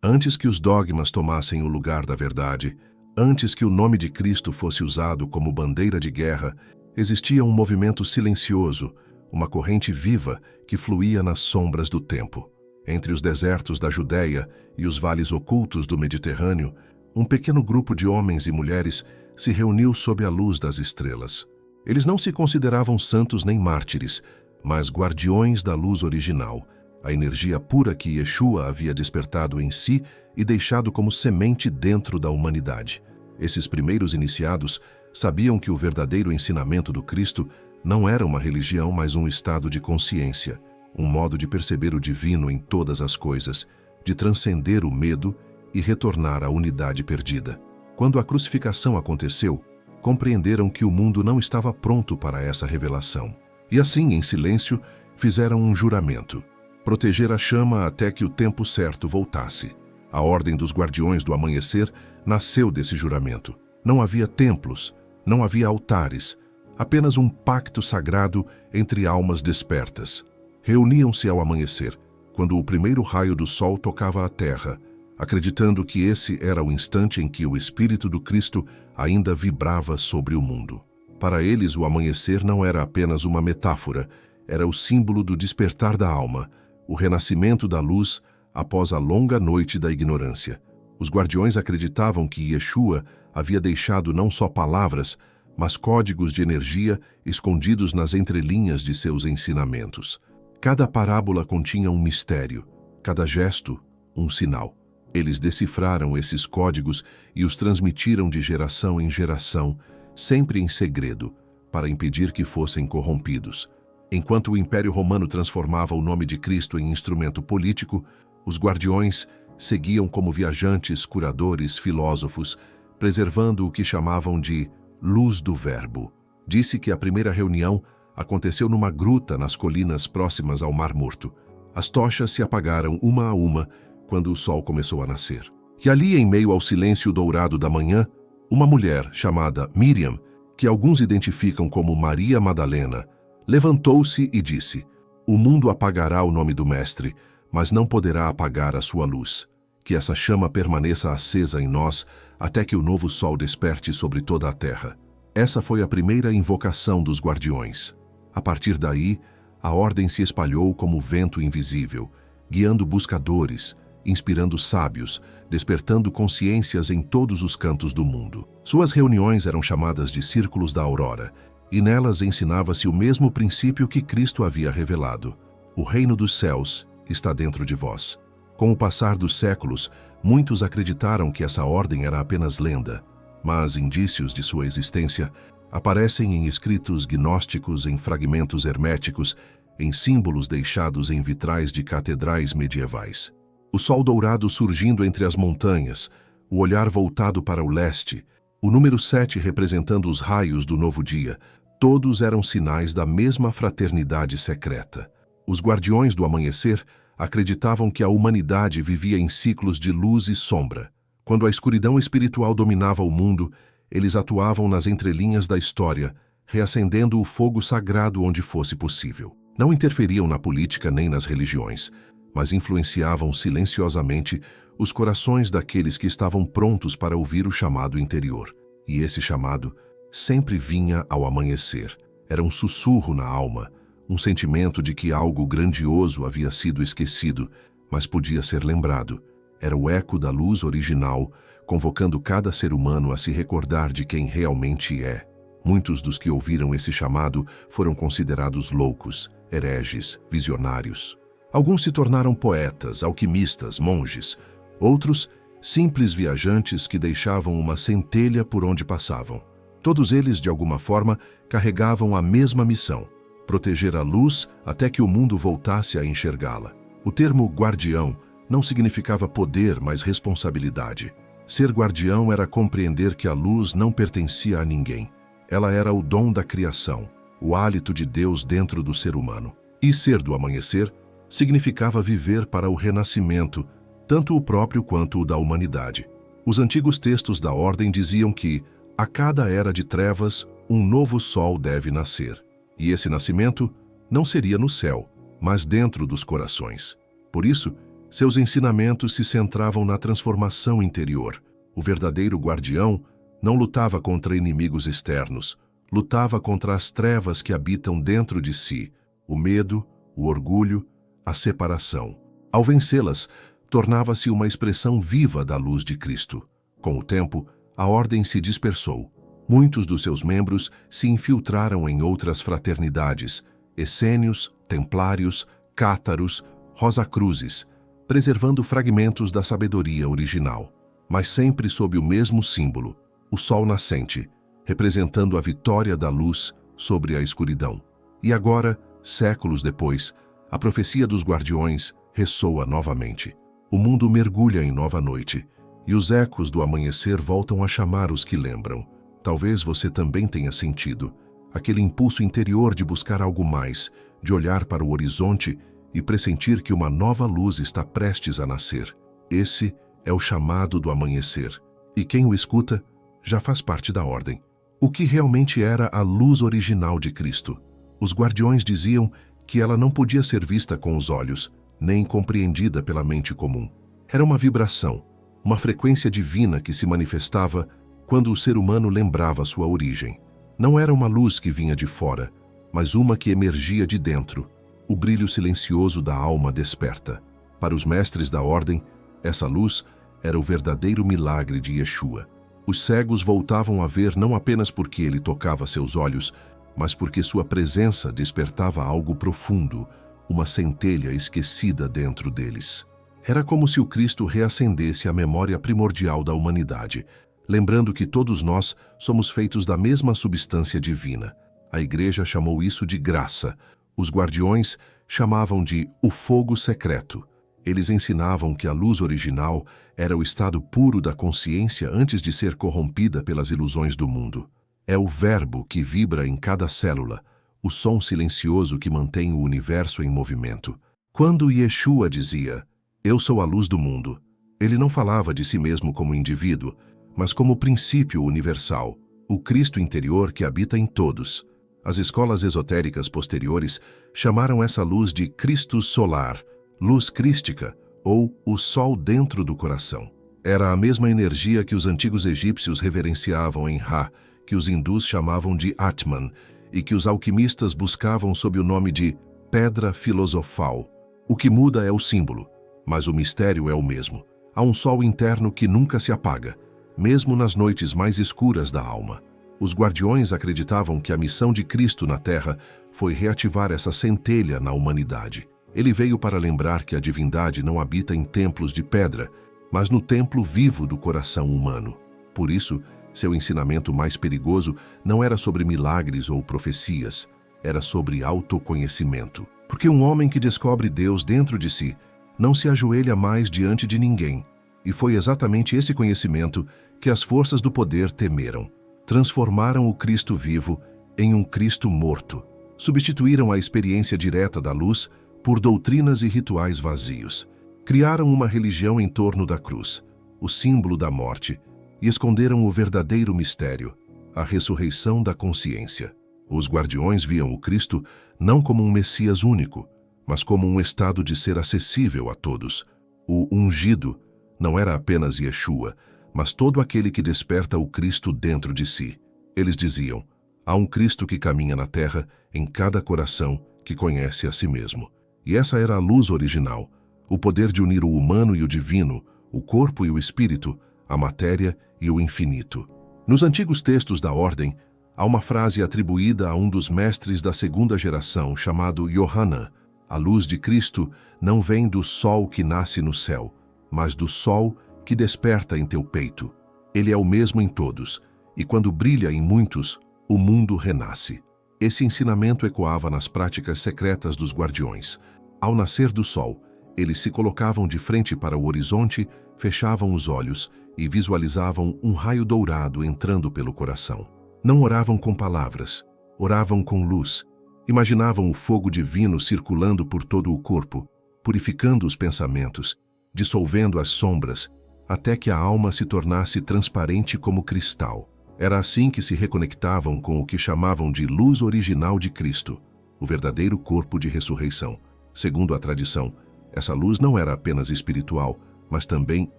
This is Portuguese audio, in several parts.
Antes que os dogmas tomassem o lugar da verdade, antes que o nome de Cristo fosse usado como bandeira de guerra, existia um movimento silencioso, uma corrente viva que fluía nas sombras do tempo. Entre os desertos da Judéia e os vales ocultos do Mediterrâneo, um pequeno grupo de homens e mulheres se reuniu sob a luz das estrelas. Eles não se consideravam santos nem mártires, mas guardiões da luz original, a energia pura que Yeshua havia despertado em si e deixado como semente dentro da humanidade. Esses primeiros iniciados sabiam que o verdadeiro ensinamento do Cristo não era uma religião, mas um estado de consciência, um modo de perceber o divino em todas as coisas, de transcender o medo e retornar à unidade perdida. Quando a crucificação aconteceu, compreenderam que o mundo não estava pronto para essa revelação. E assim, em silêncio, fizeram um juramento: proteger a chama até que o tempo certo voltasse. A Ordem dos Guardiões do Amanhecer nasceu desse juramento. Não havia templos, não havia altares, apenas um pacto sagrado entre almas despertas. Reuniam-se ao amanhecer, quando o primeiro raio do sol tocava a terra, acreditando que esse era o instante em que o Espírito do Cristo ainda vibrava sobre o mundo. Para eles, o amanhecer não era apenas uma metáfora, era o símbolo do despertar da alma, o renascimento da luz após a longa noite da ignorância. Os guardiões acreditavam que Yeshua havia deixado não só palavras, mas códigos de energia escondidos nas entrelinhas de seus ensinamentos. Cada parábola continha um mistério, cada gesto, um sinal. Eles decifraram esses códigos e os transmitiram de geração em geração, sempre em segredo, para impedir que fossem corrompidos. Enquanto o Império Romano transformava o nome de Cristo em instrumento político, os guardiões seguiam como viajantes, curadores, filósofos, preservando o que chamavam de luz do verbo. Disse que a primeira reunião aconteceu numa gruta nas colinas próximas ao Mar Morto. As tochas se apagaram uma a uma quando o sol começou a nascer. E ali, em meio ao silêncio dourado da manhã, uma mulher chamada Miriam, que alguns identificam como Maria Madalena, levantou-se e disse: o mundo apagará o nome do Mestre, mas não poderá apagar a sua luz. Que essa chama permaneça acesa em nós até que o novo sol desperte sobre toda a terra. Essa foi a primeira invocação dos guardiões. A partir daí, a ordem se espalhou como vento invisível, guiando buscadores, inspirando sábios, despertando consciências em todos os cantos do mundo. Suas reuniões eram chamadas de Círculos da Aurora, e nelas ensinava-se o mesmo princípio que Cristo havia revelado: o reino dos céus está dentro de vós. Com o passar dos séculos, muitos acreditaram que essa ordem era apenas lenda, mas indícios de sua existência aparecem em escritos gnósticos, em fragmentos herméticos, em símbolos deixados em vitrais de catedrais medievais. O sol dourado surgindo entre as montanhas, o olhar voltado para o leste, o número 7 representando os raios do novo dia, todos eram sinais da mesma fraternidade secreta. Os guardiões do amanhecer acreditavam que a humanidade vivia em ciclos de luz e sombra. Quando a escuridão espiritual dominava o mundo, eles atuavam nas entrelinhas da história, reacendendo o fogo sagrado onde fosse possível. Não interferiam na política nem nas religiões, mas influenciavam silenciosamente os corações daqueles que estavam prontos para ouvir o chamado interior. E esse chamado sempre vinha ao amanhecer. Era um sussurro na alma, um sentimento de que algo grandioso havia sido esquecido, mas podia ser lembrado. Era o eco da luz original, convocando cada ser humano a se recordar de quem realmente é. Muitos dos que ouviram esse chamado foram considerados loucos, hereges, visionários. Alguns se tornaram poetas, alquimistas, monges. Outros, simples viajantes que deixavam uma centelha por onde passavam. Todos eles, de alguma forma, carregavam a mesma missão: proteger a luz até que o mundo voltasse a enxergá-la. O termo guardião não significava poder, mas responsabilidade. Ser guardião era compreender que a luz não pertencia a ninguém. Ela era o dom da criação, o hálito de Deus dentro do ser humano. E ser do amanhecer significava viver para o renascimento, tanto o próprio quanto o da humanidade. Os antigos textos da ordem diziam que, a cada era de trevas, um novo sol deve nascer. E esse nascimento não seria no céu, mas dentro dos corações. Por isso, Seus ensinamentos se centravam na transformação interior. O verdadeiro guardião não lutava contra inimigos externos, lutava contra as trevas que habitam dentro de si, o medo, o orgulho, a separação. Ao vencê-las, tornava-se uma expressão viva da luz de Cristo. Com o tempo, a ordem se dispersou. Muitos dos seus membros se infiltraram em outras fraternidades, essênios, templários, cátaros, rosacruzes, preservando fragmentos da sabedoria original, mas sempre sob o mesmo símbolo, o sol nascente, representando a vitória da luz sobre a escuridão. E agora, séculos depois, a profecia dos guardiões ressoa novamente. O mundo mergulha em nova noite, e os ecos do amanhecer voltam a chamar os que lembram. Talvez você também tenha sentido aquele impulso interior de buscar algo mais, de olhar para o horizonte e pressentir que uma nova luz está prestes a nascer. Esse é o chamado do amanhecer, e quem o escuta já faz parte da ordem. O que realmente era a luz original de Cristo? Os guardiões diziam que ela não podia ser vista com os olhos, nem compreendida pela mente comum. Era uma vibração, uma frequência divina que se manifestava quando o ser humano lembrava sua origem. Não era uma luz que vinha de fora, mas uma que emergia de dentro, o brilho silencioso da alma desperta. Para os mestres da ordem, essa luz era o verdadeiro milagre de Yeshua. Os cegos voltavam a ver não apenas porque ele tocava seus olhos, mas porque sua presença despertava algo profundo, uma centelha esquecida dentro deles. Era como se o Cristo reacendesse a memória primordial da humanidade, lembrando que todos nós somos feitos da mesma substância divina. A Igreja chamou isso de graça. Os guardiões chamavam de o fogo secreto. Eles ensinavam que a luz original era o estado puro da consciência antes de ser corrompida pelas ilusões do mundo. É o verbo que vibra em cada célula, o som silencioso que mantém o universo em movimento. Quando Yeshua dizia, "Eu sou a luz do mundo", ele não falava de si mesmo como indivíduo, mas como princípio universal, o Cristo interior que habita em todos. As escolas esotéricas posteriores chamaram essa luz de Cristo solar, luz crística, ou o sol dentro do coração. Era a mesma energia que os antigos egípcios reverenciavam em Ra, que os hindus chamavam de Atman, e que os alquimistas buscavam sob o nome de pedra filosofal. O que muda é o símbolo, mas o mistério é o mesmo. Há um sol interno que nunca se apaga, mesmo nas noites mais escuras da alma. Os guardiões acreditavam que a missão de Cristo na Terra foi reativar essa centelha na humanidade. Ele veio para lembrar que a divindade não habita em templos de pedra, mas no templo vivo do coração humano. Por isso, seu ensinamento mais perigoso não era sobre milagres ou profecias, era sobre autoconhecimento. Porque um homem que descobre Deus dentro de si não se ajoelha mais diante de ninguém. E foi exatamente esse conhecimento que as forças do poder temeram. Transformaram o Cristo vivo em um Cristo morto. Substituíram a experiência direta da luz por doutrinas e rituais vazios. Criaram uma religião em torno da cruz, o símbolo da morte, e esconderam o verdadeiro mistério, a ressurreição da consciência. Os guardiões viam o Cristo não como um Messias único, mas como um estado de ser acessível a todos. O ungido não era apenas Yeshua, mas todo aquele que desperta o Cristo dentro de si. Eles diziam, há um Cristo que caminha na terra em cada coração que conhece a si mesmo. E essa era a luz original, o poder de unir o humano e o divino, o corpo e o espírito, a matéria e o infinito. Nos antigos textos da ordem, há uma frase atribuída a um dos mestres da segunda geração, chamado Yohanan. A luz de Cristo não vem do sol que nasce no céu, mas do sol que desperta em teu peito. Ele é o mesmo em todos, e quando brilha em muitos, o mundo renasce. Esse ensinamento ecoava nas práticas secretas dos guardiões. Ao nascer do sol, eles se colocavam de frente para o horizonte, fechavam os olhos e visualizavam um raio dourado entrando pelo coração. Não oravam com palavras, oravam com luz. Imaginavam o fogo divino circulando por todo o corpo, purificando os pensamentos, dissolvendo as sombras, até que a alma se tornasse transparente como cristal. Era assim que se reconectavam com o que chamavam de luz original de Cristo, o verdadeiro corpo de ressurreição. Segundo a tradição, Essa luz não era apenas espiritual, mas também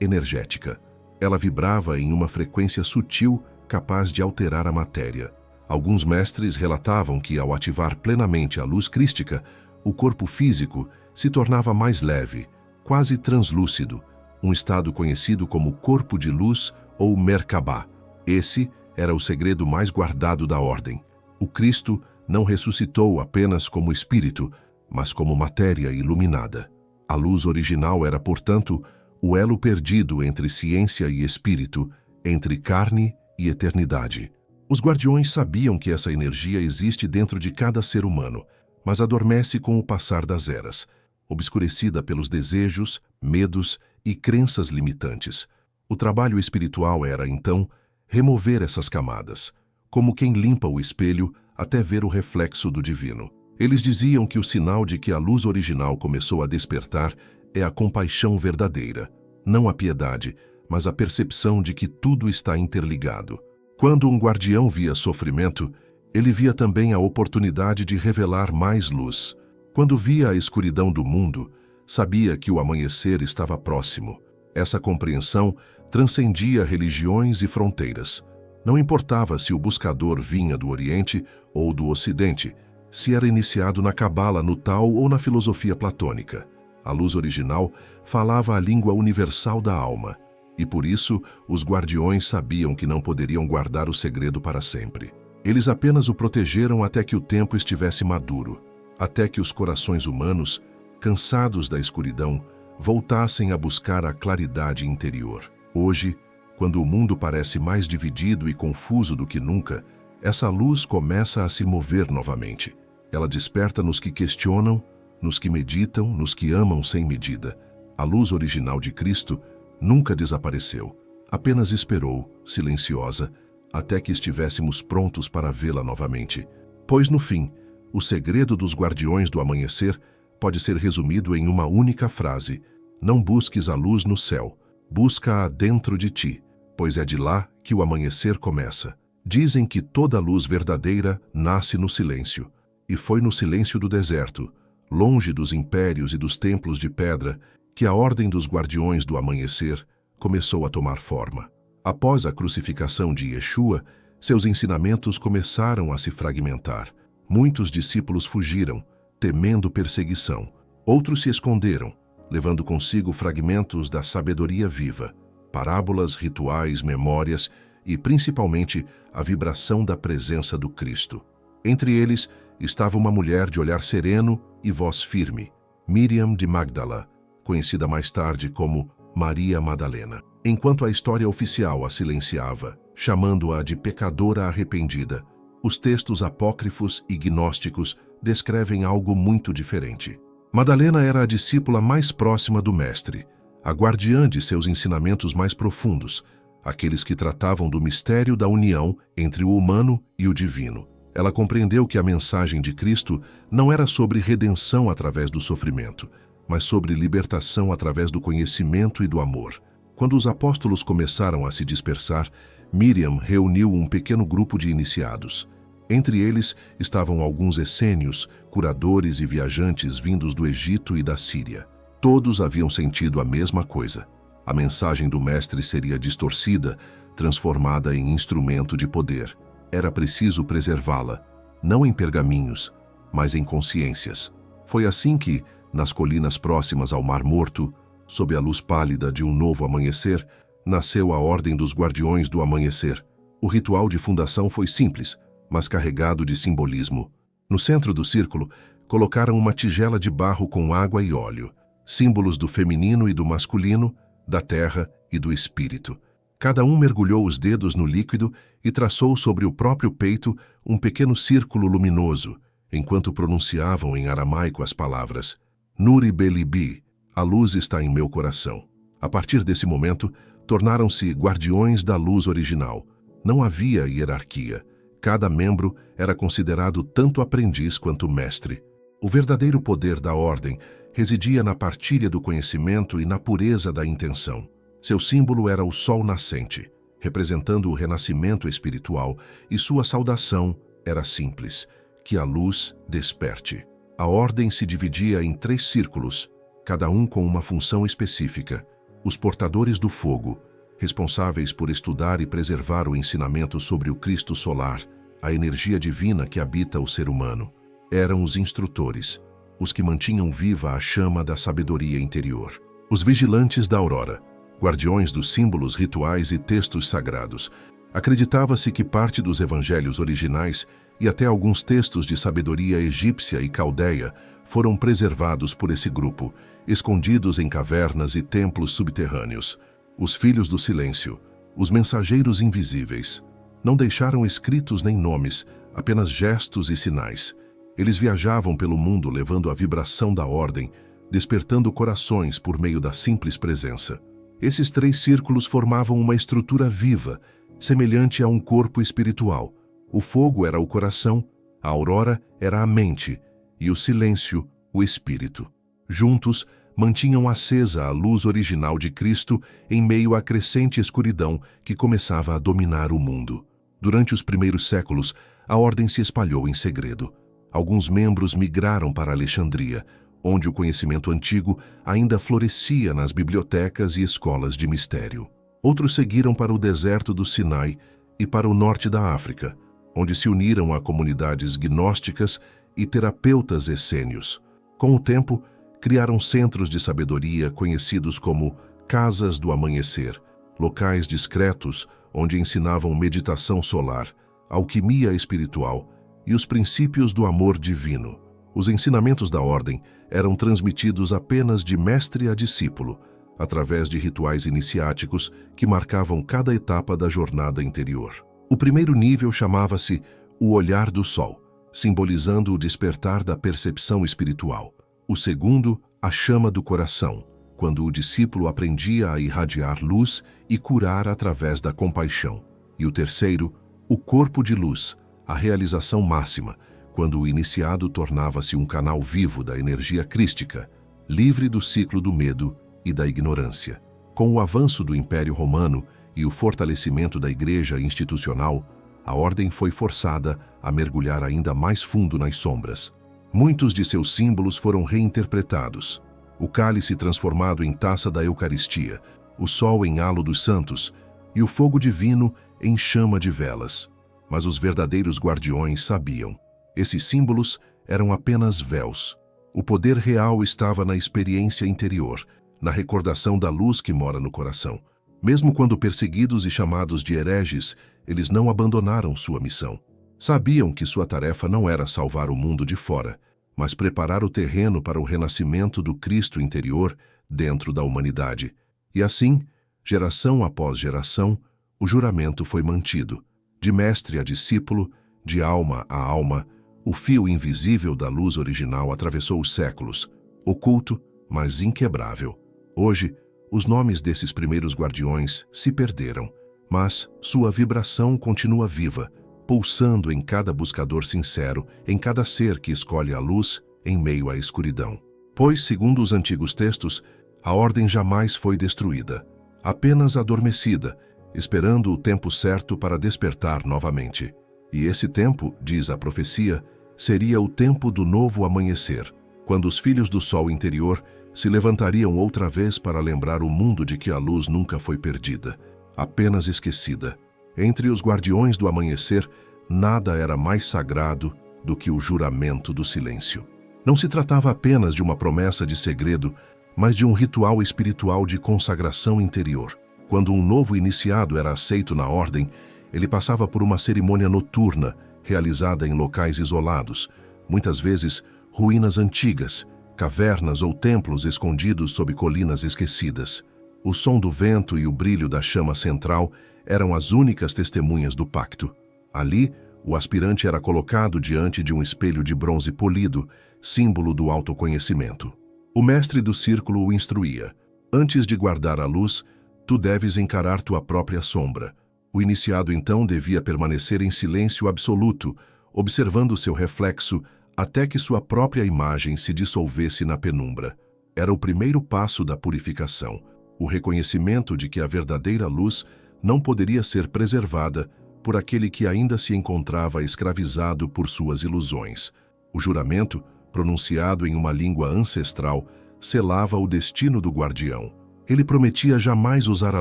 energética. Ela vibrava em uma frequência sutil capaz de alterar a matéria. Alguns mestres relatavam que, ao ativar plenamente a luz crística, o corpo físico se tornava mais leve, quase translúcido, um estado conhecido como corpo de luz ou Merkabah. Esse era o segredo mais guardado da ordem. O Cristo não ressuscitou apenas como espírito, mas como matéria iluminada. A luz original era, portanto, o elo perdido entre ciência e espírito, entre carne e eternidade. Os guardiões sabiam que essa energia existe dentro de cada ser humano, mas adormece com o passar das eras, obscurecida pelos desejos, medos e crenças limitantes. O trabalho espiritual era, então, remover essas camadas, como quem limpa o espelho até ver o reflexo do divino. Eles diziam que o sinal de que a luz original começou a despertar é a compaixão verdadeira, não a piedade, mas a percepção de que tudo está interligado. Quando um guardião via sofrimento, ele via também a oportunidade de revelar mais luz. Quando via a escuridão do mundo, sabia que o amanhecer estava próximo. Essa compreensão transcendia religiões e fronteiras. Não importava se o buscador vinha do Oriente ou do Ocidente, se era iniciado na Cabala, no Tao ou na filosofia platônica. A luz original falava a língua universal da alma, e por isso os guardiões sabiam que não poderiam guardar o segredo para sempre. Eles apenas o protegeram até que o tempo estivesse maduro, até que os corações humanos, cansados da escuridão, voltassem a buscar a claridade interior. Hoje, quando o mundo parece mais dividido e confuso do que nunca, essa luz começa a se mover novamente. Ela desperta nos que questionam, nos que meditam, nos que amam sem medida. A luz original de Cristo nunca desapareceu, apenas esperou, silenciosa, até que estivéssemos prontos para vê-la novamente. Pois, no fim, o segredo dos guardiões do amanhecer pode ser resumido em uma única frase: não busques a luz no céu, busca-a dentro de ti, pois é de lá que o amanhecer começa. Dizem que toda luz verdadeira nasce no silêncio, e foi no silêncio do deserto, longe dos impérios e dos templos de pedra, que a ordem dos guardiões do amanhecer começou a tomar forma. Após a crucificação de Yeshua, seus ensinamentos começaram a se fragmentar. Muitos discípulos fugiram, temendo perseguição. Outros se esconderam, levando consigo fragmentos da sabedoria viva, parábolas, rituais, memórias e, principalmente, a vibração da presença do Cristo. Entre eles estava uma mulher de olhar sereno e voz firme, Miriam de Magdala, conhecida mais tarde como Maria Madalena. Enquanto a história oficial a silenciava, chamando-a de pecadora arrependida, os textos apócrifos e gnósticos descrevem algo muito diferente. Madalena era a discípula mais próxima do Mestre, a guardiã de seus ensinamentos mais profundos, aqueles que tratavam do mistério da união entre o humano e o divino. Ela compreendeu que a mensagem de Cristo não era sobre redenção através do sofrimento, mas sobre libertação através do conhecimento e do amor. Quando os apóstolos começaram a se dispersar, Miriam reuniu um pequeno grupo de iniciados. Entre eles estavam alguns essênios, curadores e viajantes vindos do Egito e da Síria. Todos haviam sentido a mesma coisa. A mensagem do Mestre seria distorcida, transformada em instrumento de poder. Era preciso preservá-la, não em pergaminhos, mas em consciências. Foi assim que, nas colinas próximas ao Mar Morto, sob a luz pálida de um novo amanhecer, nasceu a Ordem dos Guardiões do Amanhecer. O ritual de fundação foi simples, mas carregado de simbolismo. No centro do círculo, colocaram uma tigela de barro com água e óleo, símbolos do feminino e do masculino, da terra e do espírito. Cada um mergulhou os dedos no líquido e traçou sobre o próprio peito um pequeno círculo luminoso, enquanto pronunciavam em aramaico as palavras Nuri Belibi, a luz está em meu coração. A partir desse momento, tornaram-se guardiões da luz original. Não havia hierarquia. Cada membro era considerado tanto aprendiz quanto mestre. O verdadeiro poder da ordem residia na partilha do conhecimento e na pureza da intenção. Seu símbolo era o sol nascente, representando o renascimento espiritual, e sua saudação era simples: que a luz desperte. A ordem se dividia em 3 círculos: cada um com uma função específica. Os portadores do fogo, responsáveis por estudar e preservar o ensinamento sobre o Cristo solar, a energia divina que habita o ser humano. Eram os instrutores, os que mantinham viva a chama da sabedoria interior. Os vigilantes da aurora, guardiões dos símbolos rituais e textos sagrados. Acreditava-se que parte dos evangelhos originais e até alguns textos de sabedoria egípcia e caldeia foram preservados por esse grupo, escondidos em cavernas e templos subterrâneos. Os filhos do silêncio, os mensageiros invisíveis, não deixaram escritos nem nomes, apenas gestos e sinais. Eles viajavam pelo mundo levando a vibração da ordem, despertando corações por meio da simples presença. Esses 3 círculos formavam uma estrutura viva, semelhante a um corpo espiritual. O fogo era o coração, a aurora era a mente e o silêncio, o espírito. Juntos, mantinham acesa a luz original de Cristo em meio à crescente escuridão que começava a dominar o mundo. Durante os primeiros séculos, a ordem se espalhou em segredo. Alguns membros migraram para Alexandria, onde o conhecimento antigo ainda florescia nas bibliotecas e escolas de mistério. Outros seguiram para o deserto do Sinai e para o norte da África, onde se uniram a comunidades gnósticas e terapeutas essênios. Com o tempo, criaram centros de sabedoria conhecidos como Casas do Amanhecer, locais discretos onde ensinavam meditação solar, alquimia espiritual e os princípios do amor divino. Os ensinamentos da ordem eram transmitidos apenas de mestre a discípulo, através de rituais iniciáticos que marcavam cada etapa da jornada interior. O primeiro nível chamava-se o Olhar do Sol, simbolizando o despertar da percepção espiritual. O segundo, a Chama do Coração, quando o discípulo aprendia a irradiar luz e curar através da compaixão. E o terceiro, o Corpo de Luz, a realização máxima, quando o iniciado tornava-se um canal vivo da energia crística, livre do ciclo do medo e da ignorância. Com o avanço do Império Romano e o fortalecimento da Igreja institucional, a ordem foi forçada a mergulhar ainda mais fundo nas sombras. Muitos de seus símbolos foram reinterpretados. O cálice transformado em taça da Eucaristia, o sol em halo dos santos e o fogo divino em chama de velas. Mas os verdadeiros guardiões sabiam. Esses símbolos eram apenas véus. O poder real estava na experiência interior, na recordação da luz que mora no coração. Mesmo quando perseguidos e chamados de hereges, eles não abandonaram sua missão. Sabiam que sua tarefa não era salvar o mundo de fora, mas preparar o terreno para o renascimento do Cristo interior dentro da humanidade. E assim, geração após geração, o juramento foi mantido. De mestre a discípulo, de alma a alma, o fio invisível da luz original atravessou os séculos, oculto, mas inquebrável. Hoje, os nomes desses primeiros guardiões se perderam, mas sua vibração continua viva, pulsando em cada buscador sincero, em cada ser que escolhe a luz em meio à escuridão. Pois, segundo os antigos textos, a ordem jamais foi destruída, apenas adormecida, esperando o tempo certo para despertar novamente. E esse tempo, diz a profecia, seria o tempo do novo amanhecer, quando os filhos do sol interior se levantariam outra vez para lembrar o mundo de que a luz nunca foi perdida, apenas esquecida. Entre os guardiões do amanhecer, nada era mais sagrado do que o juramento do silêncio. Não se tratava apenas de uma promessa de segredo, mas de um ritual espiritual de consagração interior. Quando um novo iniciado era aceito na ordem, ele passava por uma cerimônia noturna, realizada em locais isolados, muitas vezes ruínas antigas, cavernas ou templos escondidos sob colinas esquecidas. O som do vento e o brilho da chama central eram as únicas testemunhas do pacto. Ali, o aspirante era colocado diante de um espelho de bronze polido, símbolo do autoconhecimento. O mestre do círculo o instruía. Antes de guardar a luz, tu deves encarar tua própria sombra. O iniciado então devia permanecer em silêncio absoluto, observando seu reflexo até que sua própria imagem se dissolvesse na penumbra. Era o primeiro passo da purificação, o reconhecimento de que a verdadeira luz não poderia ser preservada por aquele que ainda se encontrava escravizado por suas ilusões. O juramento, pronunciado em uma língua ancestral, selava o destino do guardião. Ele prometia jamais usar a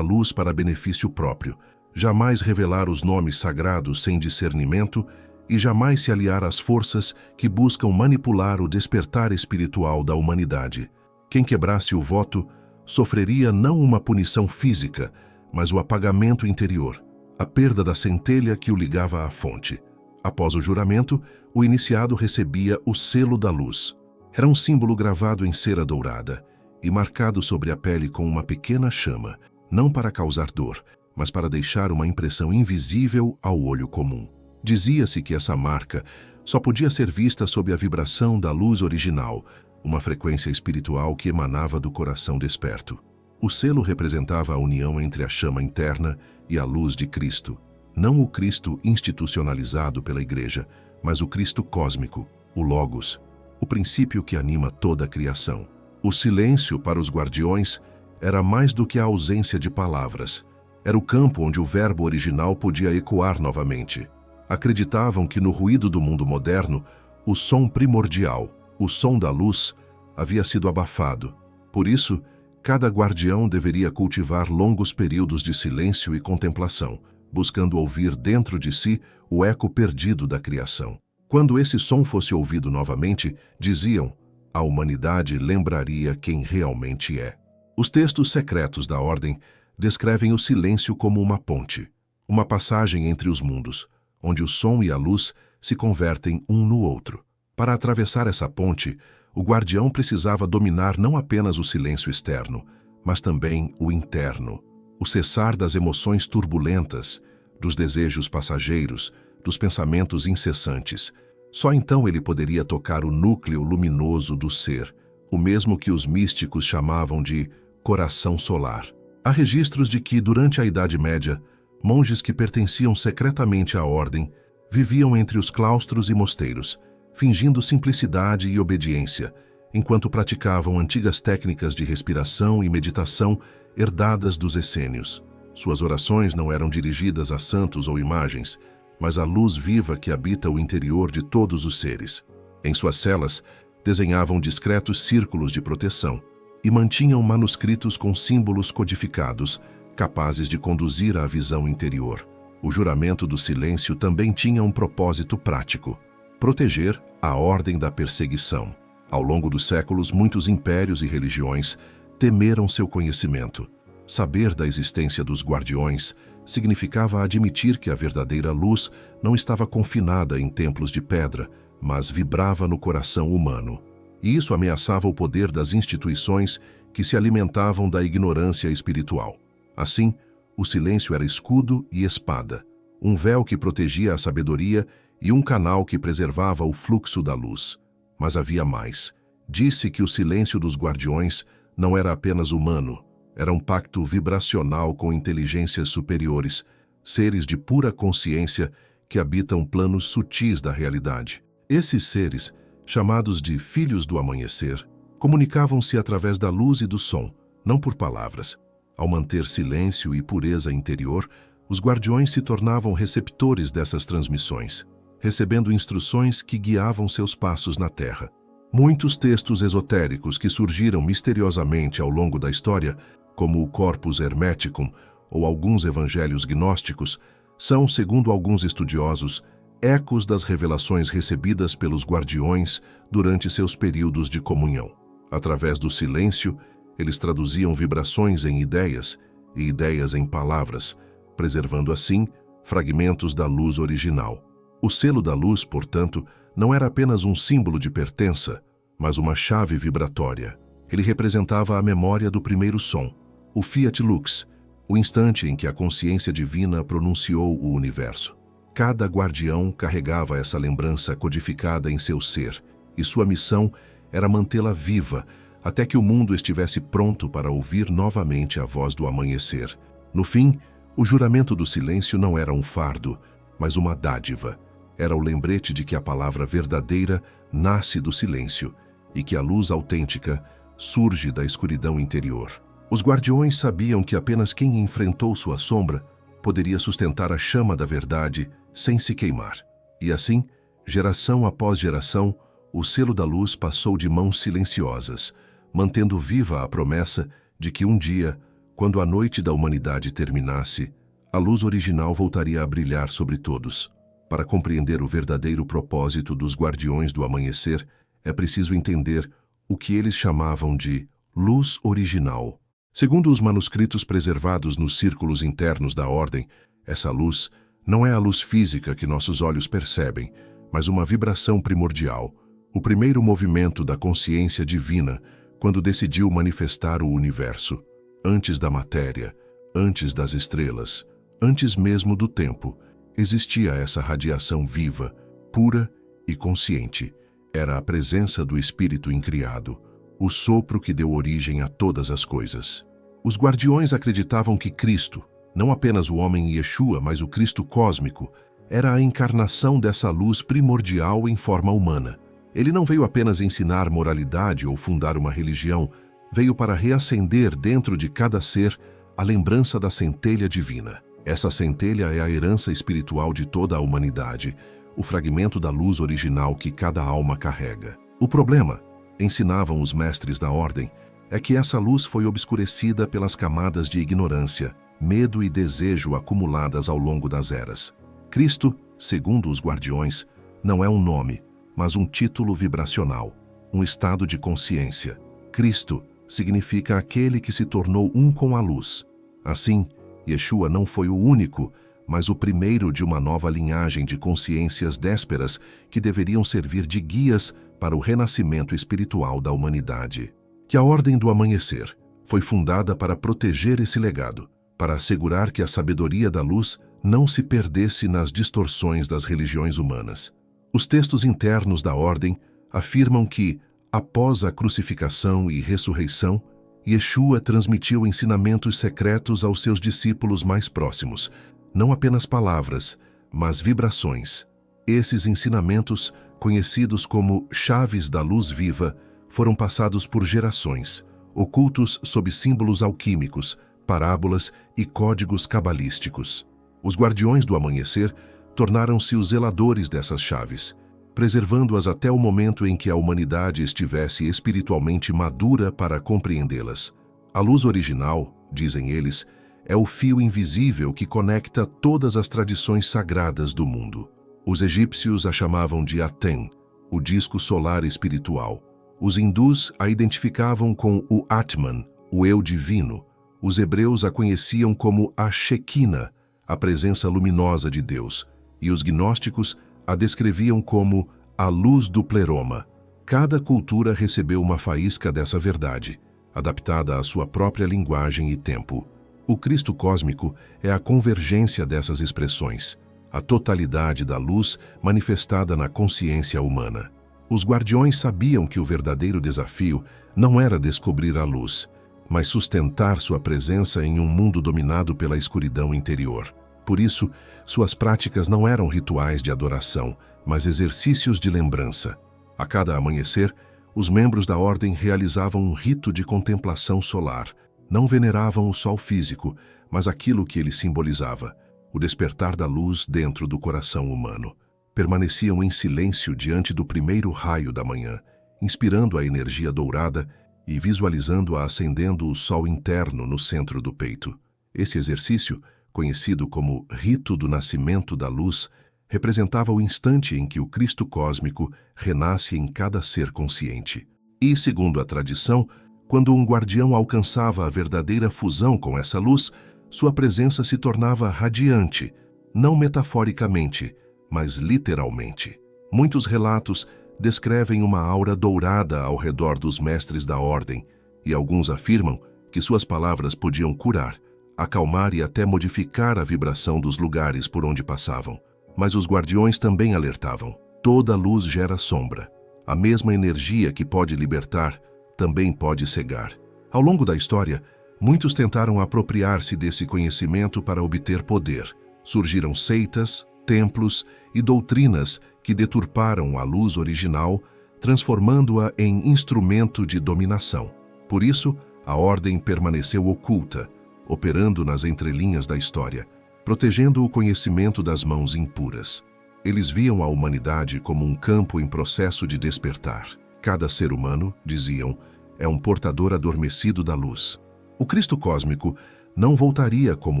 luz para benefício próprio, jamais revelar os nomes sagrados sem discernimento e jamais se aliar às forças que buscam manipular o despertar espiritual da humanidade. Quem quebrasse o voto sofreria não uma punição física, mas o apagamento interior, a perda da centelha que o ligava à fonte. Após o juramento, o iniciado recebia o selo da luz. Era um símbolo gravado em cera dourada e marcado sobre a pele com uma pequena chama, não para causar dor, mas para deixar uma impressão invisível ao olho comum. Dizia-se que essa marca só podia ser vista sob a vibração da luz original, uma frequência espiritual que emanava do coração desperto. O selo representava a união entre a chama interna e a luz de Cristo, não o Cristo institucionalizado pela Igreja, mas o Cristo cósmico, o Logos, o princípio que anima toda a criação. O silêncio para os guardiões era mais do que a ausência de palavras. Era o campo onde o verbo original podia ecoar novamente. Acreditavam que no ruído do mundo moderno, o som primordial, o som da luz, havia sido abafado. Por isso, cada guardião deveria cultivar longos períodos de silêncio e contemplação, buscando ouvir dentro de si o eco perdido da criação. Quando esse som fosse ouvido novamente, diziam, a humanidade lembraria quem realmente é. Os textos secretos da ordem descrevem o silêncio como uma ponte, uma passagem entre os mundos, onde o som e a luz se convertem um no outro. Para atravessar essa ponte, o guardião precisava dominar não apenas o silêncio externo, mas também o interno, o cessar das emoções turbulentas, dos desejos passageiros, dos pensamentos incessantes. Só então ele poderia tocar o núcleo luminoso do ser, o mesmo que os místicos chamavam de coração solar. Há registros de que, durante a Idade Média, monges que pertenciam secretamente à ordem viviam entre os claustros e mosteiros, fingindo simplicidade e obediência, enquanto praticavam antigas técnicas de respiração e meditação herdadas dos essênios. Suas orações não eram dirigidas a santos ou imagens, mas à luz viva que habita o interior de todos os seres. Em suas celas, desenhavam discretos círculos de proteção e mantinham manuscritos com símbolos codificados, capazes de conduzir à visão interior. O juramento do silêncio também tinha um propósito prático: proteger a ordem da perseguição. Ao longo dos séculos, muitos impérios e religiões temeram seu conhecimento. Saber da existência dos guardiões significava admitir que a verdadeira luz não estava confinada em templos de pedra, mas vibrava no coração humano. E isso ameaçava o poder das instituições que se alimentavam da ignorância espiritual. Assim, o silêncio era escudo e espada, um véu que protegia a sabedoria e um canal que preservava o fluxo da luz. Mas havia mais. Disse que o silêncio dos guardiões não era apenas humano, era um pacto vibracional com inteligências superiores, seres de pura consciência que habitam planos sutis da realidade. Esses seres, chamados de Filhos do Amanhecer, comunicavam-se através da luz e do som, não por palavras. Ao manter silêncio e pureza interior, os guardiões se tornavam receptores dessas transmissões, recebendo instruções que guiavam seus passos na Terra. Muitos textos esotéricos que surgiram misteriosamente ao longo da história, como o Corpus Hermeticum ou alguns evangelhos gnósticos, são, segundo alguns estudiosos, ecos das revelações recebidas pelos guardiões durante seus períodos de comunhão. Através do silêncio, eles traduziam vibrações em ideias e ideias em palavras, preservando assim fragmentos da luz original. O selo da luz, portanto, não era apenas um símbolo de pertença, mas uma chave vibratória. Ele representava a memória do primeiro som, o Fiat Lux, o instante em que a consciência divina pronunciou o universo. Cada guardião carregava essa lembrança codificada em seu ser, e sua missão era mantê-la viva até que o mundo estivesse pronto para ouvir novamente a voz do amanhecer. No fim, o juramento do silêncio não era um fardo, mas uma dádiva. Era o lembrete de que a palavra verdadeira nasce do silêncio e que a luz autêntica surge da escuridão interior. Os guardiões sabiam que apenas quem enfrentou sua sombra poderia sustentar a chama da verdade sem se queimar. E assim, geração após geração, o selo da luz passou de mãos silenciosas, mantendo viva a promessa de que um dia, quando a noite da humanidade terminasse, a luz original voltaria a brilhar sobre todos. Para compreender o verdadeiro propósito dos Guardiões do Amanhecer, é preciso entender o que eles chamavam de luz original. Segundo os manuscritos preservados nos círculos internos da Ordem, essa luz não é a luz física que nossos olhos percebem, mas uma vibração primordial, o primeiro movimento da consciência divina quando decidiu manifestar o universo. Antes da matéria, antes das estrelas, antes mesmo do tempo, existia essa radiação viva, pura e consciente. Era a presença do Espírito incriado, o sopro que deu origem a todas as coisas. Os Guardiões acreditavam que Cristo, não apenas o homem Yeshua, mas o Cristo cósmico, era a encarnação dessa luz primordial em forma humana. Ele não veio apenas ensinar moralidade ou fundar uma religião, veio para reacender dentro de cada ser a lembrança da centelha divina. Essa centelha é a herança espiritual de toda a humanidade, o fragmento da luz original que cada alma carrega. O problema, ensinavam os mestres da Ordem, é que essa luz foi obscurecida pelas camadas de ignorância, medo e desejo acumuladas ao longo das eras. Cristo, segundo os Guardiões, não é um nome, mas um título vibracional, um estado de consciência. Cristo significa aquele que se tornou um com a luz. Assim, Yeshua não foi o único, mas o primeiro de uma nova linhagem de consciências désperas que deveriam servir de guias para o renascimento espiritual da humanidade. Que a Ordem do Amanhecer foi fundada para proteger esse legado, para assegurar que a sabedoria da luz não se perdesse nas distorções das religiões humanas. Os textos internos da Ordem afirmam que, após a crucificação e ressurreição, Yeshua transmitiu ensinamentos secretos aos seus discípulos mais próximos, não apenas palavras, mas vibrações. Esses ensinamentos, conhecidos como chaves da luz viva, foram passados por gerações, ocultos sob símbolos alquímicos, parábolas e códigos cabalísticos. Os Guardiões do Amanhecer tornaram-se os zeladores dessas chaves, preservando-as até o momento em que a humanidade estivesse espiritualmente madura para compreendê-las. A luz original, dizem eles, é o fio invisível que conecta todas as tradições sagradas do mundo. Os egípcios a chamavam de Aten, o disco solar espiritual. Os hindus a identificavam com o Atman, o eu divino. Os hebreus a conheciam como a Shekinah, a presença luminosa de Deus, e os gnósticos a descreviam como a luz do pleroma. Cada cultura recebeu uma faísca dessa verdade, adaptada à sua própria linguagem e tempo. O Cristo cósmico é a convergência dessas expressões, a totalidade da luz manifestada na consciência humana. Os Guardiões sabiam que o verdadeiro desafio não era descobrir a luz, mas sustentar sua presença em um mundo dominado pela escuridão interior. Por isso, suas práticas não eram rituais de adoração, mas exercícios de lembrança. A cada amanhecer, os membros da Ordem realizavam um rito de contemplação solar. Não veneravam o sol físico, mas aquilo que ele simbolizava, o despertar da luz dentro do coração humano. Permaneciam em silêncio diante do primeiro raio da manhã, inspirando a energia dourada e visualizando-a acendendo o sol interno no centro do peito. Esse exercício, conhecido como Rito do Nascimento da Luz, representava o instante em que o Cristo cósmico renasce em cada ser consciente. E, segundo a tradição, quando um guardião alcançava a verdadeira fusão com essa luz, sua presença se tornava radiante, não metaforicamente, mas literalmente. Muitos relatos descrevem uma aura dourada ao redor dos mestres da Ordem, e alguns afirmam que suas palavras podiam curar, acalmar e até modificar a vibração dos lugares por onde passavam. Mas os Guardiões também alertavam: toda luz gera sombra. A mesma energia que pode libertar também pode cegar. Ao longo da história, muitos tentaram apropriar-se desse conhecimento para obter poder. Surgiram seitas, templos e doutrinas que deturparam a luz original, transformando-a em instrumento de dominação. Por isso, a Ordem permaneceu oculta, operando nas entrelinhas da história, protegendo o conhecimento das mãos impuras. Eles viam a humanidade como um campo em processo de despertar. Cada ser humano, diziam, é um portador adormecido da luz. O Cristo cósmico não voltaria como